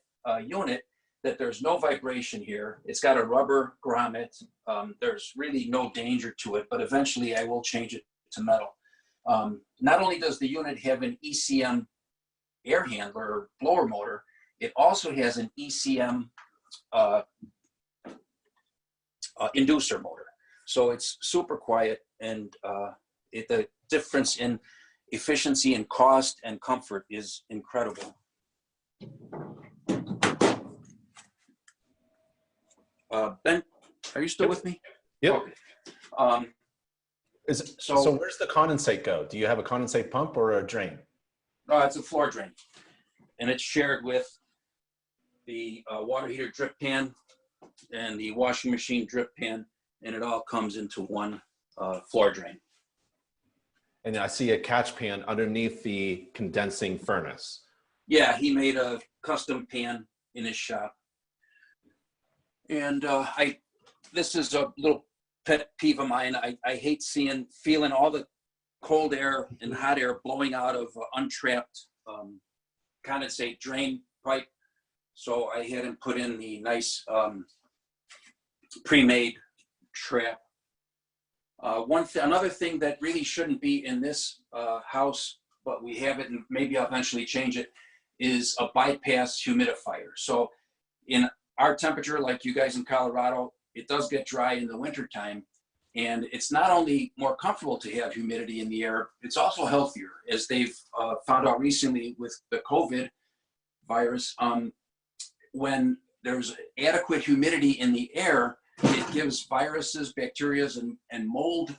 unit that there's no vibration here. It's got a rubber grommet. There's really no danger to it, but eventually I will change it to metal. Not only does the unit have an ECM air handler or blower motor, it also has an ECM inducer motor. So it's super quiet, and the difference in efficiency and cost and comfort is incredible. Ben, are you still with me? Yep. Okay. So where's the condensate go? Do you have a condensate pump or a drain? No, it's a floor drain, and it's shared with the water heater drip pan and the washing machine drip pan, and it all comes into one floor drain. And I see a catch pan underneath the condensing furnace. Yeah, he made a custom pan in his shop. And this is a little pet peeve of mine. I hate feeling all the cold air and hot air blowing out of untrapped condensate drain pipe. So I had him put in the nice pre-made trap. Another thing that really shouldn't be in this house, but we have it, and maybe I'll eventually change it, is a bypass humidifier. So in our temperature, like you guys in Colorado, it does get dry in the wintertime. And it's not only more comfortable to have humidity in the air, it's also healthier, as they've found out recently with the COVID virus. When there's adequate humidity in the air, it gives viruses, bacteria, and mold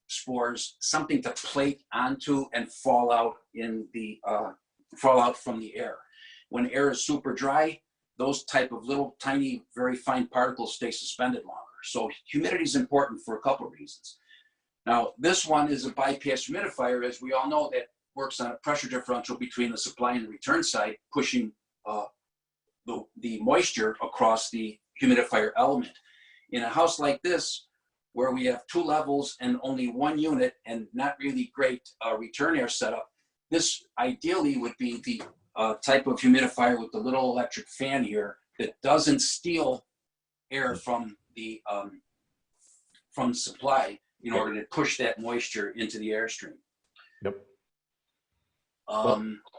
spores something to plate onto and fall out from the air. When air is super dry, those type of little tiny, very fine particles stay suspended longer. So humidity is important for a couple of reasons. Now, this one is a bypass humidifier, as we all know, that works on a pressure differential between the supply and the return side, pushing the moisture across the humidifier element. In a house like this, where we have 2 levels and only 1 unit and not really great return air setup, this ideally would be the type of humidifier with the little electric fan here that doesn't steal air from from the supply in order to push that moisture into the airstream. Yep.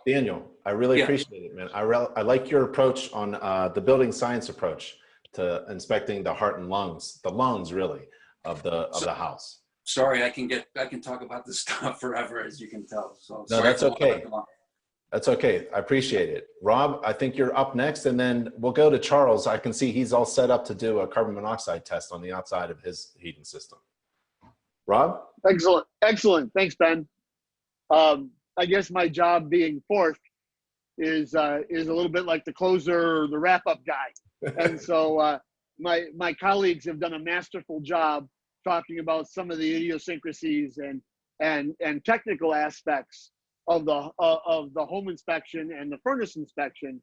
Daniel, I really appreciate it, man. I like your approach on the building science approach to inspecting the heart and lungs, the lungs really of the house. Sorry, I can talk about this stuff forever, as you can tell. So no, that's okay. That's okay. I appreciate it. Rob, I think you're up next, and then we'll go to Charles. I can see he's all set up to do a carbon monoxide test on the outside of his heating system. Rob? Excellent. Excellent. Thanks, Ben. I guess my job being fourth is a little bit like the closer or the wrap-up guy. And so my colleagues have done a masterful job talking about some of the idiosyncrasies and technical aspects of the home inspection and the furnace inspection.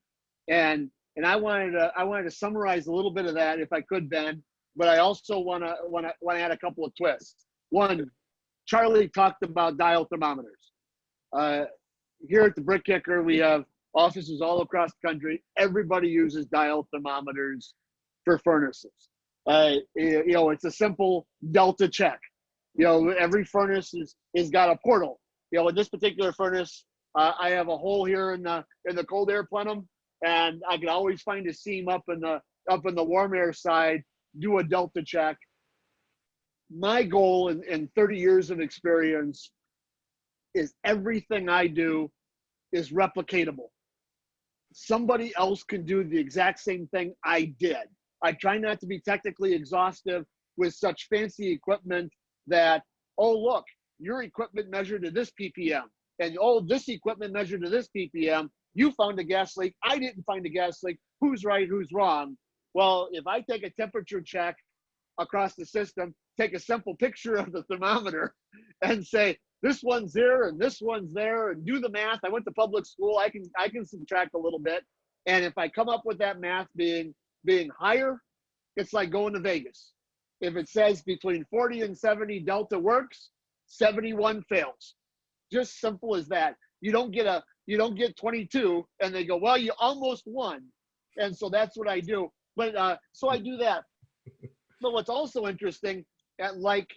And I wanted to summarize a little bit of that if I could, Ben, but I also want to add a couple of twists. One, Charlie talked about dial thermometers. Here at the Brick Kicker, we have offices all across the country. Everybody uses dial thermometers for furnaces. It's a simple delta check. Every furnace is got a portal. In this particular furnace, I have a hole here in the cold air plenum, and I can always find a seam up in the warm air side. Do a delta check. My goal in 30 years of experience is everything I do is replicatable. Somebody else can do the exact same thing I did. I try not to be technically exhaustive with such fancy equipment that, oh, look, your equipment measured to this ppm, and oh, this equipment measured to this ppm. You found a gas leak. I didn't find a gas leak. Who's right? Who's wrong? Well, if I take a temperature check across the system, take a simple picture of the thermometer and say, this one's there and this one's there, and do the math. I went to public school. I can subtract a little bit. And if I come up with that math being higher, it's like going to Vegas. If it says between 40 and 70 delta works, 71 fails. Just simple as that. You don't get 22 and they go, well, you almost won. And so that's what I do. But so I do that. But what's also interesting, like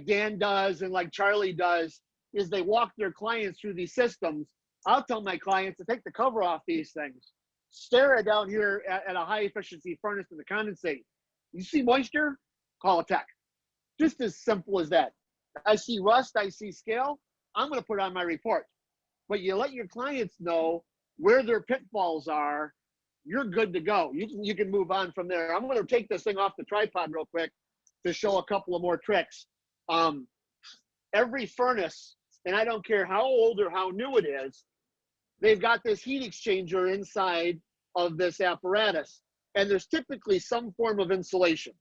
Dan does and like Charlie does, is they walk their clients through these systems. I'll tell my clients to take the cover off these things. Stare it down here at a high efficiency furnace in the condensate. You see moisture? Call a tech. Just as simple as that. I see rust, I see scale, I'm going to put it on my report. But you let your clients know where their pitfalls are, you're good to go. You can move on from there. I'm going to take this thing off the tripod real quick to show a couple of more tricks. Every furnace, and I don't care how old or how new it is, they've got this heat exchanger inside of this apparatus, and there's typically some form of insulation.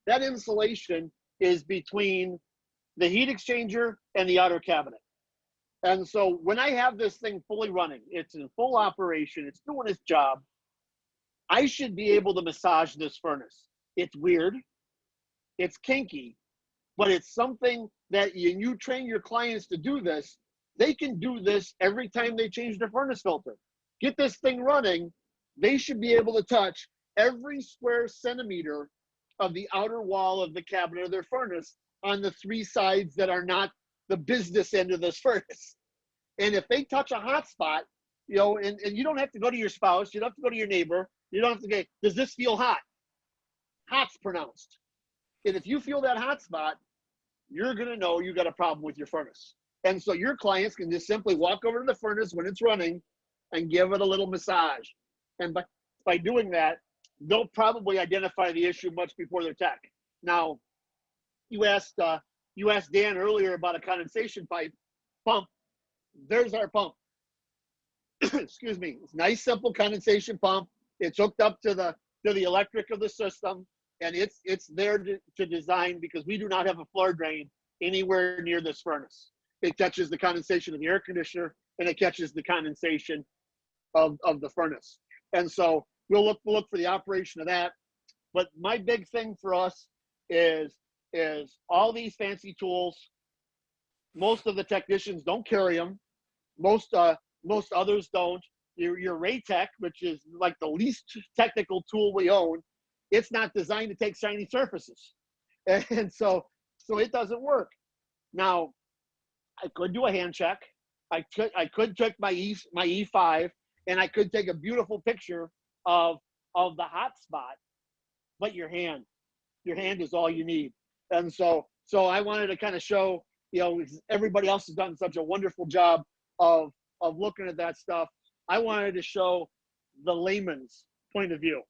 That insulation is between the heat exchanger and the outer cabinet. And so when I have this thing fully running, it's in full operation, it's doing its job, I should be able to massage this furnace. It's weird, it's kinky, but it's something that you train your clients to do this. They can do this every time they change their furnace filter. Get this thing running, they should be able to touch every square centimeter of the outer wall of the cabinet of their furnace on the three sides that are not the business end of this furnace. And if they touch a hot spot, and you don't have to go to your spouse, you don't have to go to your neighbor, you don't have to go, does this feel hot? Hot's pronounced. And if you feel that hot spot, you're gonna know you got a problem with your furnace. And so your clients can just simply walk over to the furnace when it's running and give it a little massage. And by doing that, they'll probably identify the issue much before their tech. Now, you asked Dan earlier about a condensation pipe pump. There's our pump. Excuse me. It's a nice, simple condensation pump. It's hooked up to the electric of the system, and it's there to design because we do not have a floor drain anywhere near this furnace. It catches the condensation of the air conditioner, and it catches the condensation of the furnace. And so we'll look for the operation of that. But my big thing for us is all these fancy tools. Most of the technicians don't carry them. Most others don't. Your Raytech, which is like the least technical tool we own, it's not designed to take shiny surfaces. And so it doesn't work. Now, I could do a hand check. I could check my E5, and I could take a beautiful picture of the hot spot, but your hand is all you need. And so I wanted to kind of show, you know, everybody else has done such a wonderful job of looking at that stuff. I wanted to show the layman's point of view,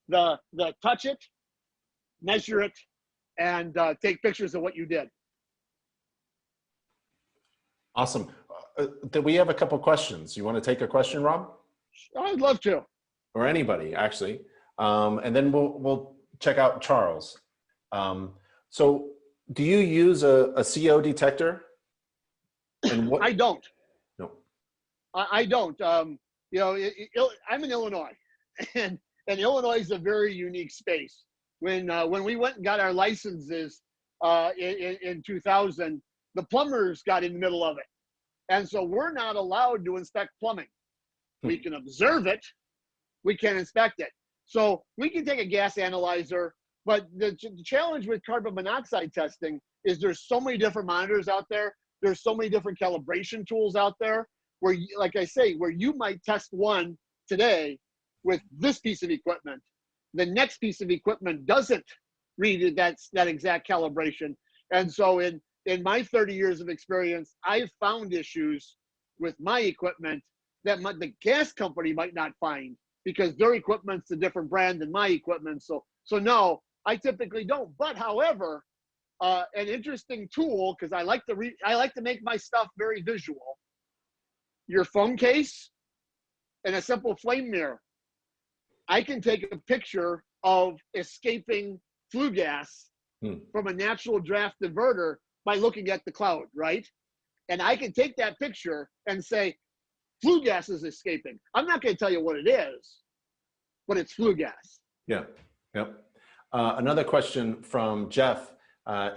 the touch it, measure it, and take pictures of what you did. Awesome. We have a couple questions. You want to take a question, Rob? I'd love to. Or anybody, actually. And then we'll check out Charles. So do you use a CO detector? And what? I don't. No. I don't. You know, I'm in Illinois, and Illinois is a very unique space. When we went and got our licenses in 2000, the plumbers got in the middle of it. And so we're not allowed to inspect plumbing. We can observe it. We can't inspect it. So we can take a gas analyzer, but the challenge with carbon monoxide testing is there's so many different monitors out there. There's so many different calibration tools out there where, like I say, where you might test one today with this piece of equipment. The next piece of equipment doesn't read that exact calibration. And so in my 30 years of experience, I've found issues with my equipment that the gas company might not find because their equipment's a different brand than my equipment. So no, I typically don't. But however, an interesting tool, because I like to make my stuff very visual. Your phone case and a simple flame mirror. I can take a picture of escaping flue gas from a natural draft diverter by looking at the cloud, right? And I can take that picture and say, flue gas is escaping. I'm not going to tell you what it is, but it's flue gas. Yeah. Yep. Another question from Jeff.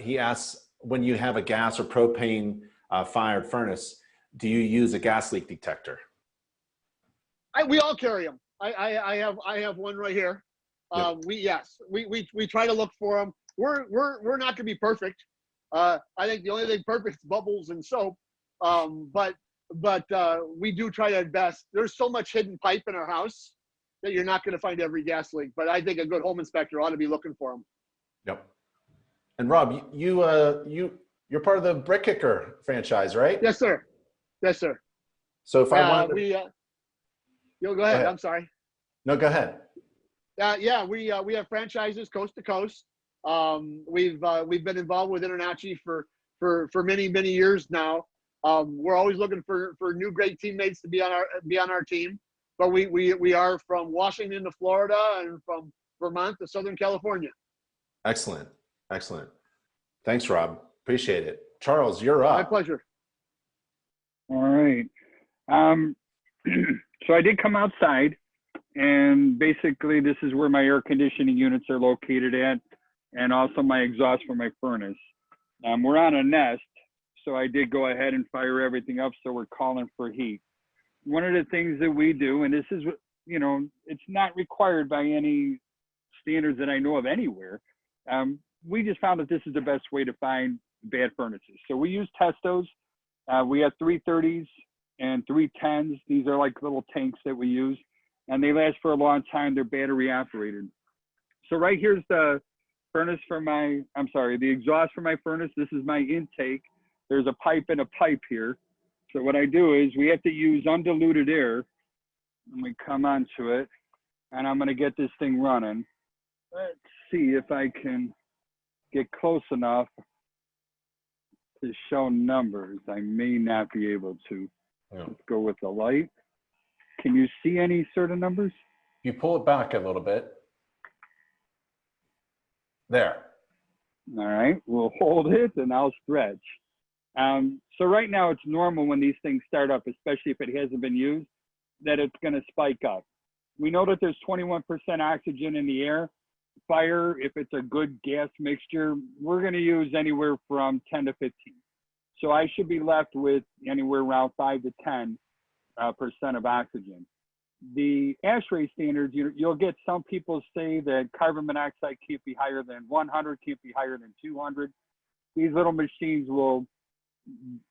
He asks, when you have a gas or propane fired furnace, do you use a gas leak detector? We all carry them. I have one right here. We try to look for them. We're not going to be perfect. I think the only thing perfect is bubbles and soap. But we do try our best. There's so much hidden pipe in our house that you're not going to find every gas leak. But I think a good home inspector ought to be looking for them. Yep. And Rob, you're part of the Brick Kicker franchise, right? Yes, sir. Yes, sir. So if I wanted go ahead. I'm sorry. No, go ahead. We have franchises coast to coast. We've been involved with InterNACHI for many years now. We're always looking for new great teammates to be on our team. But we are from Washington to Florida and from Vermont to Southern California. Excellent. Excellent. Thanks, Rob. Appreciate it. Charles, you're up. My pleasure. All right. So I did come outside, and basically this is where my air conditioning units are located at, and also my exhaust for my furnace. We're on a nest, so I did go ahead and fire everything up, so we're calling for heat. One of the things that we do, and this is, you know, it's not required by any standards that I know of anywhere. We just found that this is the best way to find bad furnaces. So we use Testos. We have 330s and 310s. These are like little tanks that we use, and they last for a long time. They're battery operated. So right here's the furnace for the exhaust for my furnace. This is my intake. There's a pipe and a pipe here. So what I do is we have to use undiluted air, and we come onto it, and I'm gonna get this thing running. Let's see if I can get close enough to show numbers. I may not be able to. Yeah. Let's go with the light. Can you see any sort of numbers? You pull it back a little bit. There. All right, we'll hold it and I'll stretch. So right now it's normal when these things start up, especially if it hasn't been used, that it's gonna spike up. We know that there's 21% oxygen in the air. Fire, if it's a good gas mixture, we're gonna use anywhere from 10 to 15. So I should be left with anywhere around 5 to 10% of oxygen. the ASHRAE standards, you'll get some people say that carbon monoxide can't be higher than 100, can't be higher than 200. These little machines will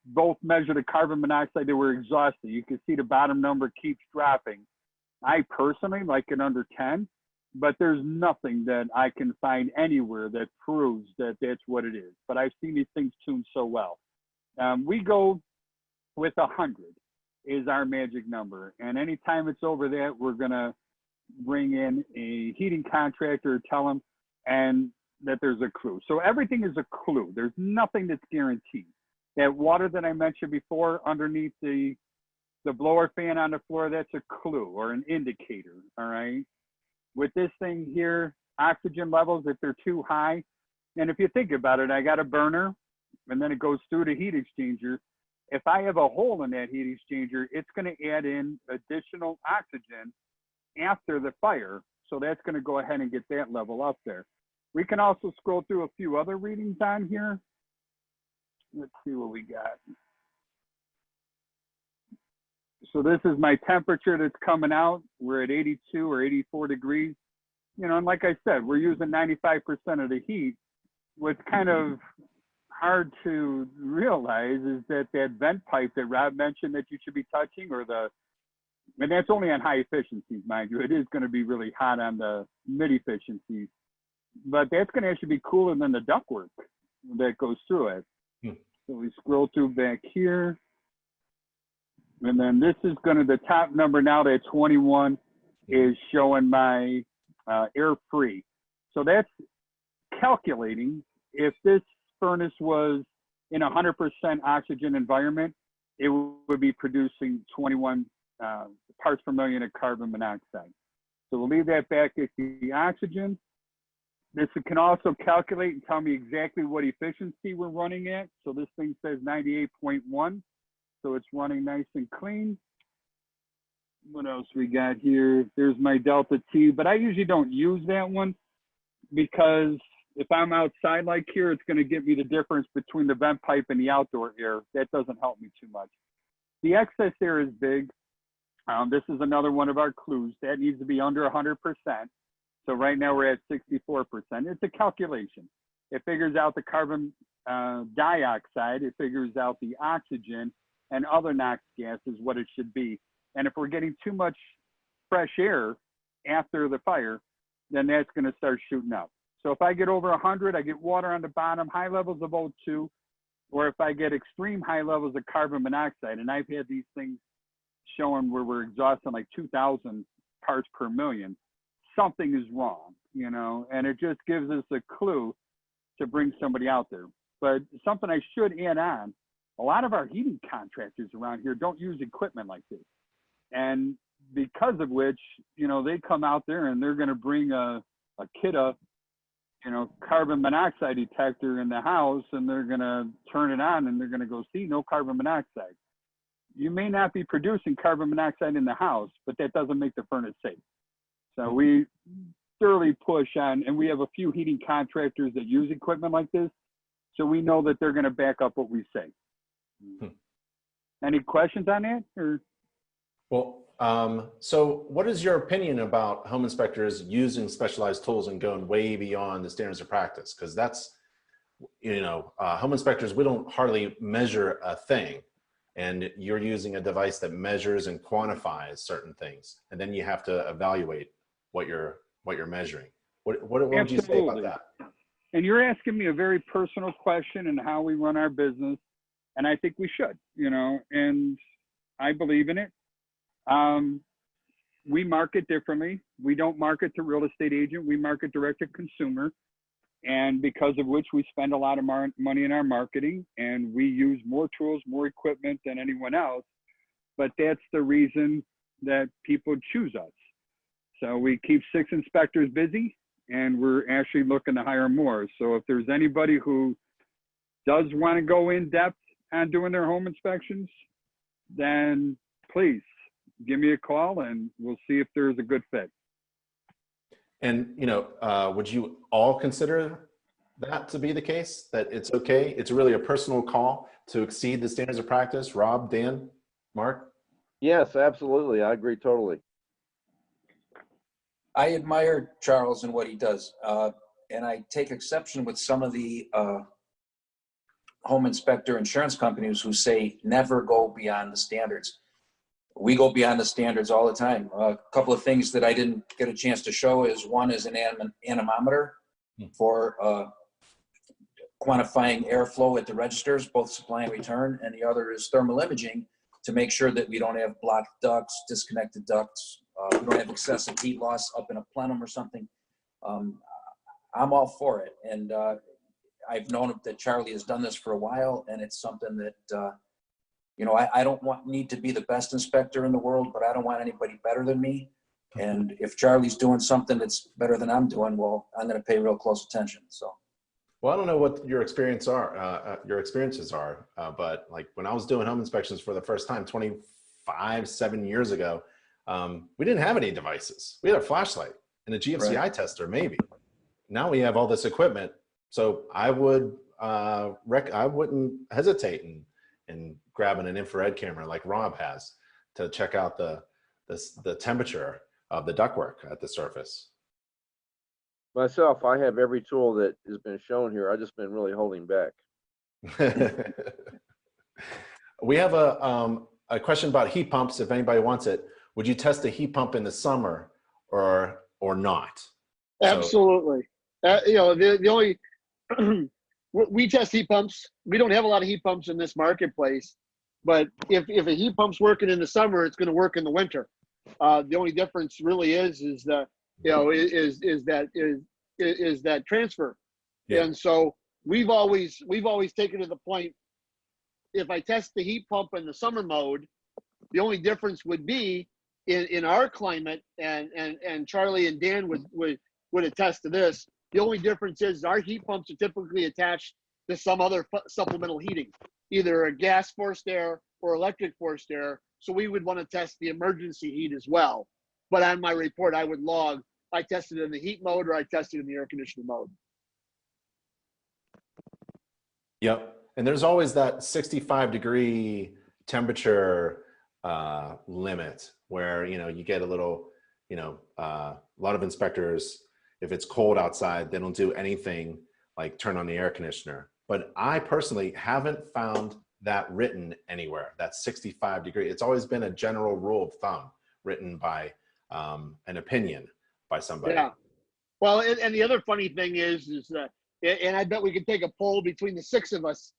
both measure the carbon monoxide that we're exhausting. You can see the bottom number keeps dropping. I personally like it under 10, but there's nothing that I can find anywhere that proves that that's what it is. But I've seen these things tuned so well. We go with 100 is our magic number. And anytime it's over that, we're gonna bring in a heating contractor, tell them, and that there's a clue. So everything is a clue. There's nothing that's guaranteed. That water that I mentioned before underneath the blower fan on the floor, that's a clue or an indicator, all right? With this thing here, oxygen levels, if they're too high, and if you think about it, I got a burner, and then it goes through the heat exchanger. If I have a hole in that heat exchanger, it's gonna add in additional oxygen after the fire. So that's gonna go ahead and get that level up there. We can also scroll through a few other readings on here. Let's see what we got. So this is my temperature that's coming out. We're at 82 or 84 degrees. You know, and like I said, we're using 95% of the heat. What's kind of hard to realize is that that vent pipe that Rob mentioned that you should be touching, or and that's only on high efficiencies, mind you. It is going to be really hot on the mid efficiencies, but that's going to actually be cooler than the ductwork that goes through it. So we scroll through back here. And then this is going to, the top number now, that 21 is showing my air free. So that's calculating if this furnace was in 100% oxygen environment, it would be producing 21 parts per million of carbon monoxide. So we'll leave that back at the oxygen. This can also calculate and tell me exactly what efficiency we're running at. So this thing says 98.1. So it's running nice and clean. What else we got here? There's my delta T, but I usually don't use that one because if I'm outside like here, it's going to give me the difference between the vent pipe and the outdoor air. That doesn't help me too much. The excess air is big. This is another one of our clues. That needs to be under 100%. So right now we're at 64%. It's a calculation. It figures out the carbon dioxide. It figures out the oxygen and other NOx gases, what it should be. And if we're getting too much fresh air after the fire, then that's going to start shooting up. So if I get over 100, I get water on the bottom, high levels of O2, or if I get extreme high levels of carbon monoxide, and I've had these things showing where we're exhausting like 2,000 parts per million, something is wrong, you know, and it just gives us a clue to bring somebody out there. But something I should add on, a lot of our heating contractors around here don't use equipment like this. And because of which, you know, they come out there and they're going to bring a kit of, you know, carbon monoxide detector in the house, and they're going to turn it on and they're going to go see no carbon monoxide. You may not be producing carbon monoxide in the house, but that doesn't make the furnace safe. So we thoroughly push on, and we have a few heating contractors that use equipment like this. So we know that they're going to back up what we say. Any questions on that? Or? Well, so what is your opinion about home inspectors using specialized tools and going way beyond the standards of practice? Because that's, you know, home inspectors, we don't hardly measure a thing. And you're using a device that measures and quantifies certain things. And then you have to evaluate what you're measuring. What would you say about that? And you're asking me a very personal question in how we run our business. And I think we should, you know, and I believe in it. We market differently. We don't market to real estate agent. We market direct to consumer. And because of which we spend a lot of money in our marketing, and we use more tools, more equipment than anyone else. But that's the reason that people choose us. So we keep 6 inspectors busy, and we're actually looking to hire more. So if there's anybody who does want to go in depth on doing their home inspections, then please give me a call and we'll see if there's a good fit. And, you know, would you all consider that to be the case, that it's okay? It's really a personal call to exceed the standards of practice. Rob, Dan, Mark? Yes, absolutely. I agree totally. I admire Charles and what he does. And I take exception with some of the home inspector insurance companies who say never go beyond the standards. We go beyond the standards all the time. A couple of things that I didn't get a chance to show is one is an anemometer for quantifying airflow at the registers, both supply and return, and the other is thermal imaging to make sure that we don't have blocked ducts, disconnected ducts, we don't have excessive heat loss up in a plenum or something. I'm all for it, and I've known that Charlie has done this for a while, and it's something that you know, I don't need to be the best inspector in the world, but I don't want anybody better than me. And if Charlie's doing something that's better than I'm doing, well, I'm going to pay real close attention. So. Well, I don't know what your experiences are, but like when I was doing home inspections for the first time, 7 years ago, we didn't have any devices. We had a flashlight and a GFCI tester, maybe. Now we have all this equipment, so I wouldn't hesitate in grabbing an infrared camera like Rob has to check out the temperature of the ductwork at the surface. Myself, I have every tool that has been shown here. I've just been really holding back. We have a question about heat pumps. If anybody wants it, would you test a heat pump in the summer or not? Absolutely. You know, the only we test heat pumps. We don't have a lot of heat pumps in this marketplace, but if a heat pump's working in the summer, it's going to work in the winter. The only difference really is that, you know, is that transfer. Yeah. And so we've always taken to the point, if I test the heat pump in the summer mode, the only difference would be in our climate, and Charlie and Dan would attest to this. The only difference is our heat pumps are typically attached to some other supplemental heating, either a gas forced air or electric forced air. So we would want to test the emergency heat as well. But on my report, I would log, I tested in the heat mode or I tested in the air conditioning mode. Yep. And there's always that 65-degree temperature limit where, you know, you get a little, you know, a lot of inspectors, if it's cold outside, they don't do anything like turn on the air conditioner. But I personally haven't found that written anywhere, that 65-degree. It's always been a general rule of thumb written by an opinion by somebody. Yeah. Well, and the other funny thing is that, and I bet we could take a poll between the 6 of us,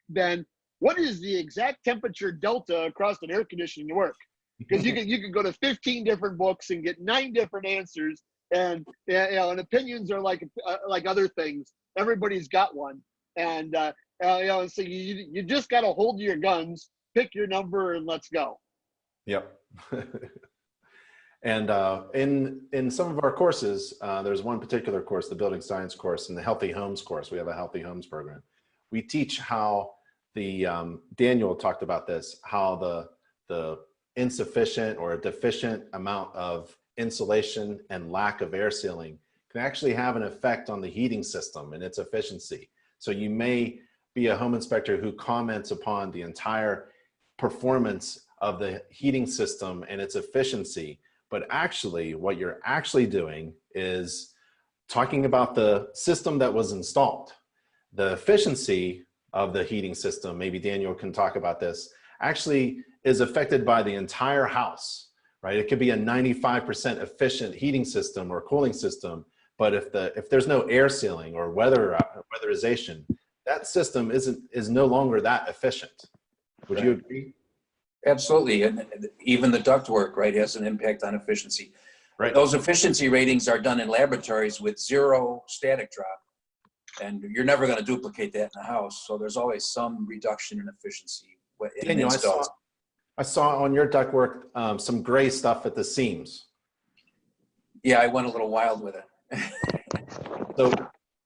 Ben, what is the exact temperature delta across an air conditioning work? Because you could go to 15 different books and get 9 different answers, and you know, and opinions are like other things. Everybody's got one, and you know, so you just got to hold to your guns, pick your number, and let's go. Yep. And in some of our courses, there's one particular course, the building science course, and the healthy homes course. We have a healthy homes program. We teach how the Daniel talked about this, how the insufficient or a deficient amount of insulation and lack of air sealing can actually have an effect on the heating system and its efficiency. So you may be a home inspector who comments upon the entire performance of the heating system and its efficiency, but actually what you're actually doing is talking about the system that was installed. The efficiency of the heating system, maybe Daniel can talk about this, actually is affected by the entire house, right? It could be a 95% efficient heating system or cooling system, but if there's no air sealing or weatherization, that system is no longer that efficient. Would you agree? Absolutely, and even the ductwork, right, has an impact on efficiency. Right. Those efficiency ratings are done in laboratories with 0 static drop, and you're never going to duplicate that in a house. So there's always some reduction in efficiency. Daniel, I saw on your ductwork some gray stuff at the seams. Yeah, I went a little wild with it.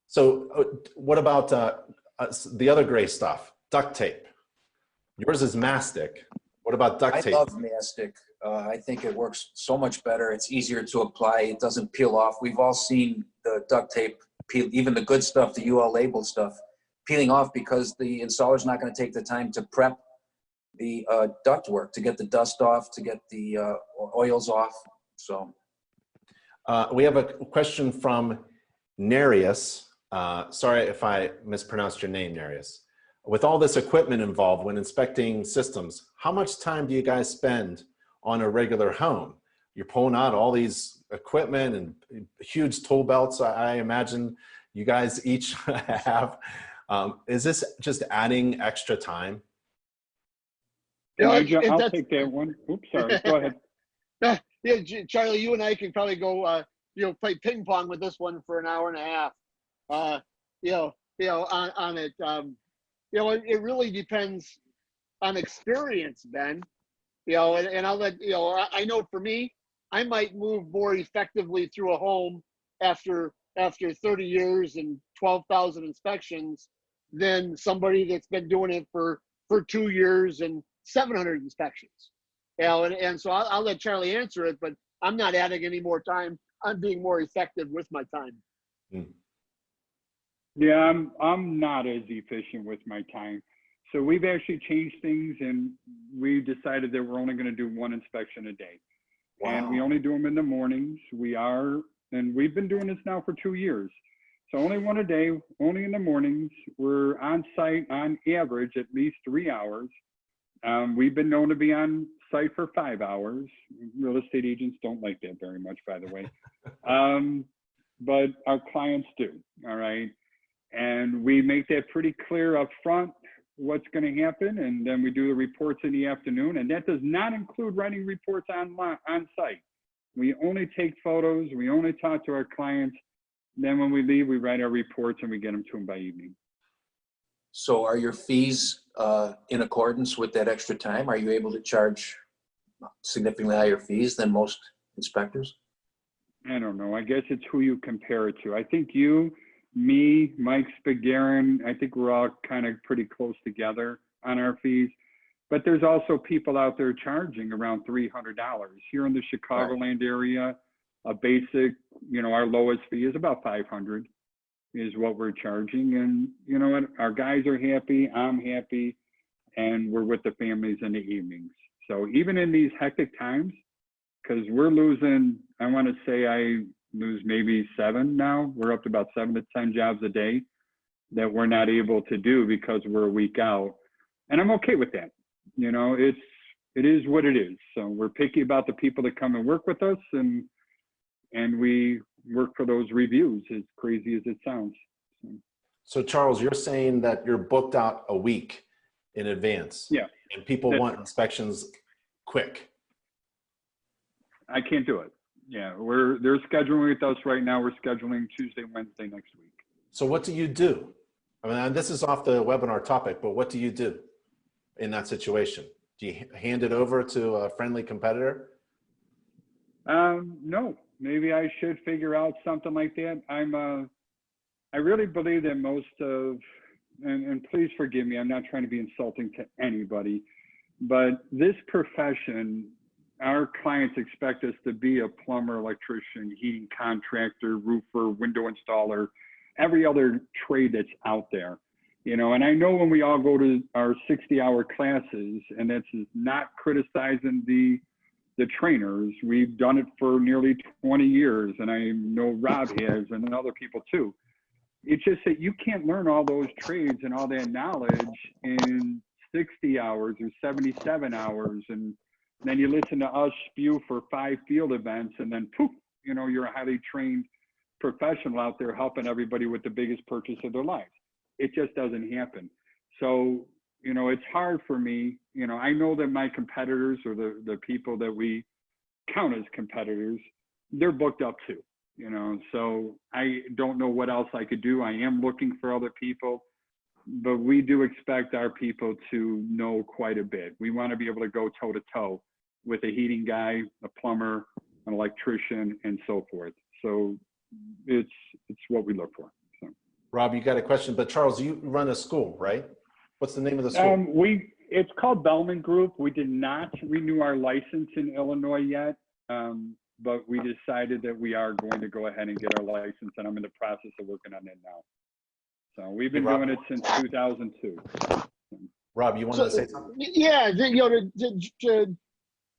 So what about the other gray stuff? Duct tape. Yours is mastic. What about duct tape? I love mastic. I think it works so much better. It's easier to apply. It doesn't peel off. We've all seen the duct tape peel, even the good stuff, the UL labeled stuff, peeling off because the installer's not going to take the time to prep the duct work, to get the dust off, to get the oils off. So We have a question from Nereus. Sorry if I mispronounced your name, Nereus. With all this equipment involved when inspecting systems, how much time do you guys spend on a regular home? You're pulling out all these equipment and huge tool belts, I imagine you guys each have. Is this just adding extra time? Yeah, I'll take that one. Oops, sorry. Go ahead. Yeah, Charlie, you and I can probably go, play ping pong with this one for an hour and a half. On it. It really depends on experience, Ben. And I'll let I know for me, I might move more effectively through a home after 30 years and 12,000 inspections than somebody that's been doing it for 2 years and 700 inspections. And so I'll let Charlie answer it, but I'm not adding any more time. I'm being more effective with my time. Yeah, I'm not as efficient with my time. So we've actually changed things, and we decided that we're only going to do one inspection a day. Wow. And we only do them in the mornings. And we've been doing this now for 2 years. So only one a day, only in the mornings. We're on site on average at least 3 hours. We've been known to be on site for 5 hours. Real estate agents don't like that very much, by the way. But our clients do, all right? And we make that pretty clear up front what's going to happen, and then we do the reports in the afternoon, and that does not include writing reports on site. We only take photos, we only talk to our clients, then when we leave, we write our reports and we get them to them by evening. So are your fees in accordance with that extra time? Are you able to charge significantly higher fees than most inspectors? I don't know. I guess it's who you compare it to. I think you, me, Mike Spagarin, I think we're all kind of pretty close together on our fees. But there's also people out there charging around $300. Here in the Chicagoland area, a basic, our lowest fee is about $500 is what we're charging. And you know what? Our guys are happy, I'm happy, and we're with the families in the evenings. So even in these hectic times, because we're losing, I want to say I lose maybe 7 now. We're up to about 7 to 10 jobs a day that we're not able to do because we're a week out. And I'm okay with that. It is what it is. So we're picky about the people that come and work with us, and we work for those reviews, as crazy as it sounds. So Charles, you're saying that you're booked out a week in advance. Yeah. And people want inspections quick. I can't do it. Yeah, they're scheduling with us right now. We're scheduling Tuesday, Wednesday next week. So what do you do? I mean, this is off the webinar topic, but what do you do in that situation? Do you hand it over to a friendly competitor? No, maybe I should figure out something like that. I really believe that most of, and please forgive me, I'm not trying to be insulting to anybody, but this profession, our clients expect us to be a plumber, electrician, heating contractor, roofer, window installer, every other trade that's out there. And I know when we all go to our 60-hour classes, and that's not criticizing the trainers, we've done it for nearly 20 years, and I know Rob has, and other people too. It's just that you can't learn all those trades and all that knowledge in 60 hours or 77 hours, and then you listen to us spew for 5 field events, and then poof, you're a highly trained professional out there helping everybody with the biggest purchase of their lives. It just doesn't happen. So, it's hard for me. I know that my competitors, or the people that we count as competitors, they're booked up too, so I don't know what else I could do. I am looking for other people, but we do expect our people to know quite a bit. We want to be able to go toe to toe with a heating guy, a plumber, an electrician, and so forth. So it's what we look for. So. Rob, you got a question, but Charles, you run a school, right? What's the name of the school? It's called Bellman Group. We did not renew our license in Illinois yet, but we decided that we are going to go ahead and get our license, and I'm in the process of working on it now. So we've been doing it since 2002. Rob, you wanted to say something? Yeah,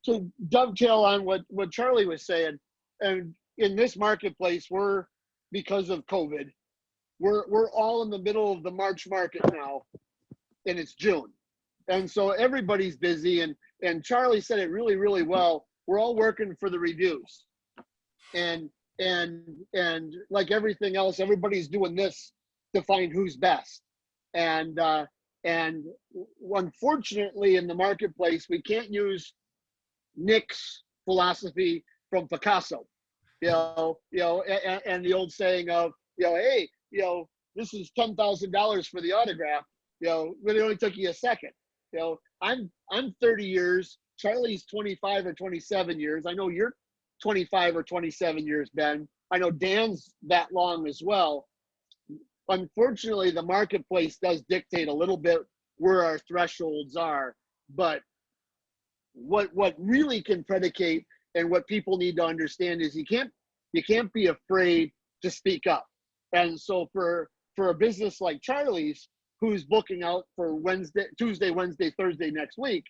to dovetail on what Charlie was saying, and in this marketplace, because of COVID, we're all in the middle of the March market now, and it's June. And so everybody's busy, and Charlie said it really, really well. We're all working for the reviews. And like everything else, everybody's doing this to find who's best. And unfortunately in the marketplace, we can't use Nick's philosophy from Picasso, and the old saying of, hey, this is $10,000 for the autograph, but it only took you a second. I'm 30 years, Charlie's 25 or 27 years. I know you're 25 or 27 years, Ben. I know Dan's that long as well. Unfortunately, the marketplace does dictate a little bit where our thresholds are, but what really can predicate and what people need to understand is you can't be afraid to speak up. And so for a business like Charlie's, who's booking out for Tuesday, Wednesday, Thursday next week,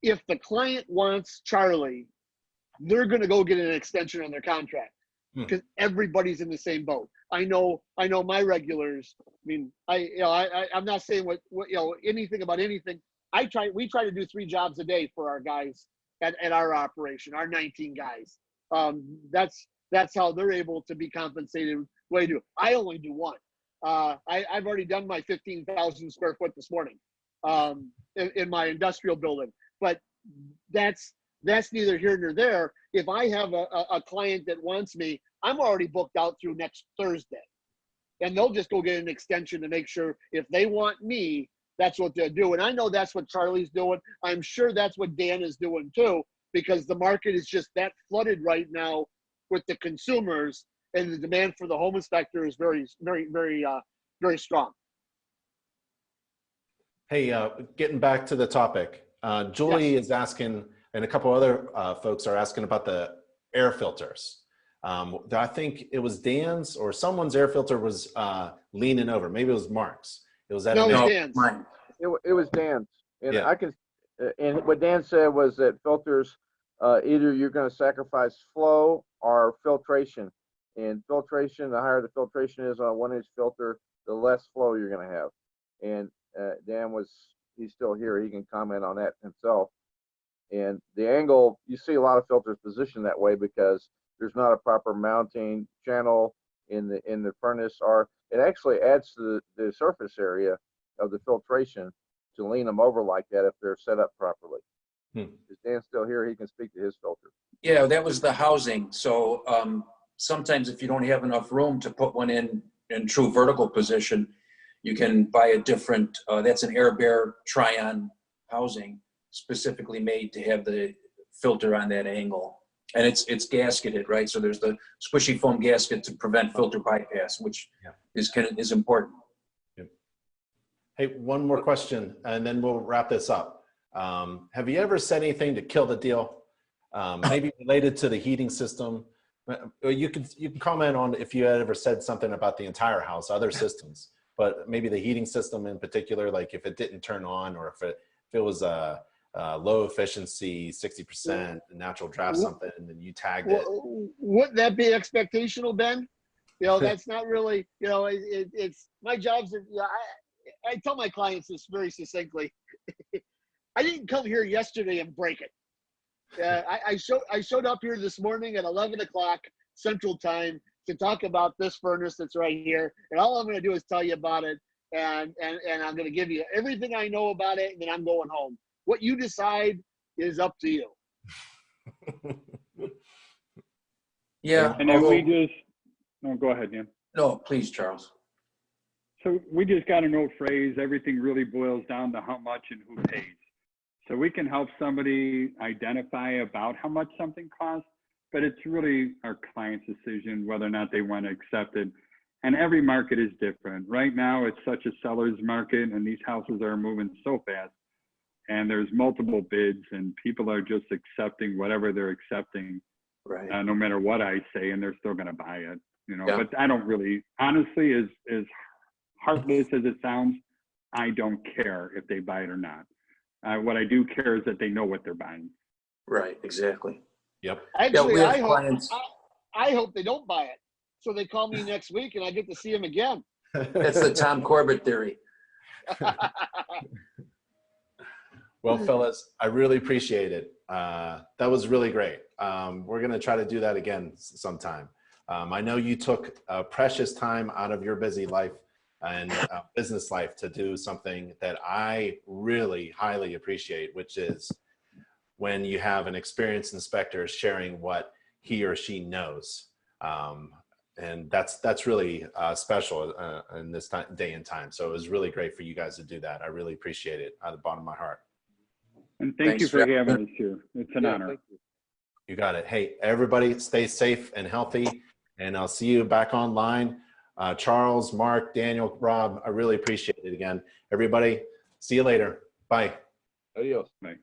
if the client wants Charlie, they're going to go get an extension on their contract because everybody's in the same boat. I know my regulars. I mean, I'm not saying what anything about anything. We try to do 3 jobs a day for our guys at our operation, our 19 guys. That's how they're able to be compensated. What I do. I only do 1. I've already done my 15,000 square foot this morning in my industrial building, but that's neither here nor there. If I have a client that wants me, I'm already booked out through next Thursday, and they'll just go get an extension to make sure if they want me, that's what they'll do. And I know that's what Charlie's doing. I'm sure that's what Dan is doing too, because the market is just that flooded right now with the consumers, and the demand for the home inspector is very, very, very, very strong. Hey, getting back to the topic, Julie is asking, and a couple other folks are asking about the air filters. I think it was Dan's or someone's air filter was leaning over. Maybe it was Mark's. It was No, it was Dan's. Mine. It was Dan's, and Yeah. I can. And what Dan said was that filters, either you're going to sacrifice flow or filtration. And filtration, the higher the filtration is on a 1-inch filter, the less flow you're going to have. And Dan he's still here. He can comment on that himself. And the angle, you see a lot of filters positioned that way because there's not a proper mounting channel in the furnace, or it actually adds to the surface area of the filtration to lean them over like that if they're set up properly. Is Dan still here? He can speak to his filter. Yeah, that was the housing. So sometimes if you don't have enough room to put one in true vertical position, you can buy a different, that's an air bear try-on housing specifically made to have the filter on that angle. And it's gasketed, right? So there's the squishy foam gasket to prevent filter bypass, which is important. Hey, one more question, and then we'll wrap this up. Have you ever said anything to kill the deal? Maybe related to the heating system? You can comment on if you had ever said something about the entire house, other systems, but maybe the heating system in particular, like if it didn't turn on, or if it was a low efficiency, 60% natural draft something, and you tagged it. Wouldn't that be expectational, Ben? That's not really, it's my job's. I tell my clients this very succinctly. I didn't come here yesterday and break it. I showed up here this morning at 11 o'clock Central Time to talk about this furnace that's right here, and all I'm going to do is tell you about it, and I'm going to give you everything I know about it, and then I'm going home. What you decide is up to you. Yeah. And then no, go ahead, Dan. No, please, Charles. So we just got an old phrase, everything really boils down to how much and who pays. So we can help somebody identify about how much something costs, but it's really our client's decision whether or not they want to accept it. And every market is different. Right now, it's such a seller's market, and these houses are moving so fast. And there's multiple bids, and people are just accepting whatever they're accepting, Right. No matter what I say, and they're still going to buy it. Yeah. But I don't really, honestly, as heartless as it sounds, I don't care if they buy it or not. What I do care is that they know what they're buying. Right, exactly. Yep. Actually, we have I hope. clients. I hope they don't buy it. So they call me next week and I get to see them again. That's the Tom Corbett theory. Well, fellas, I really appreciate it. That was really great. We're going to try to do that again sometime. I know you took precious time out of your busy life and business life to do something that I really highly appreciate, which is when you have an experienced inspector sharing what he or she knows. And that's really special in this day and time. So it was really great for you guys to do that. I really appreciate it out of the bottom of my heart. And thank you for having us here. It's an honor. Thank you. You got it. Hey, everybody stay safe and healthy, and I'll see you back online. Charles, Mark, Daniel, Rob, I really appreciate it again. Everybody, see you later. Bye. Adios. Bye.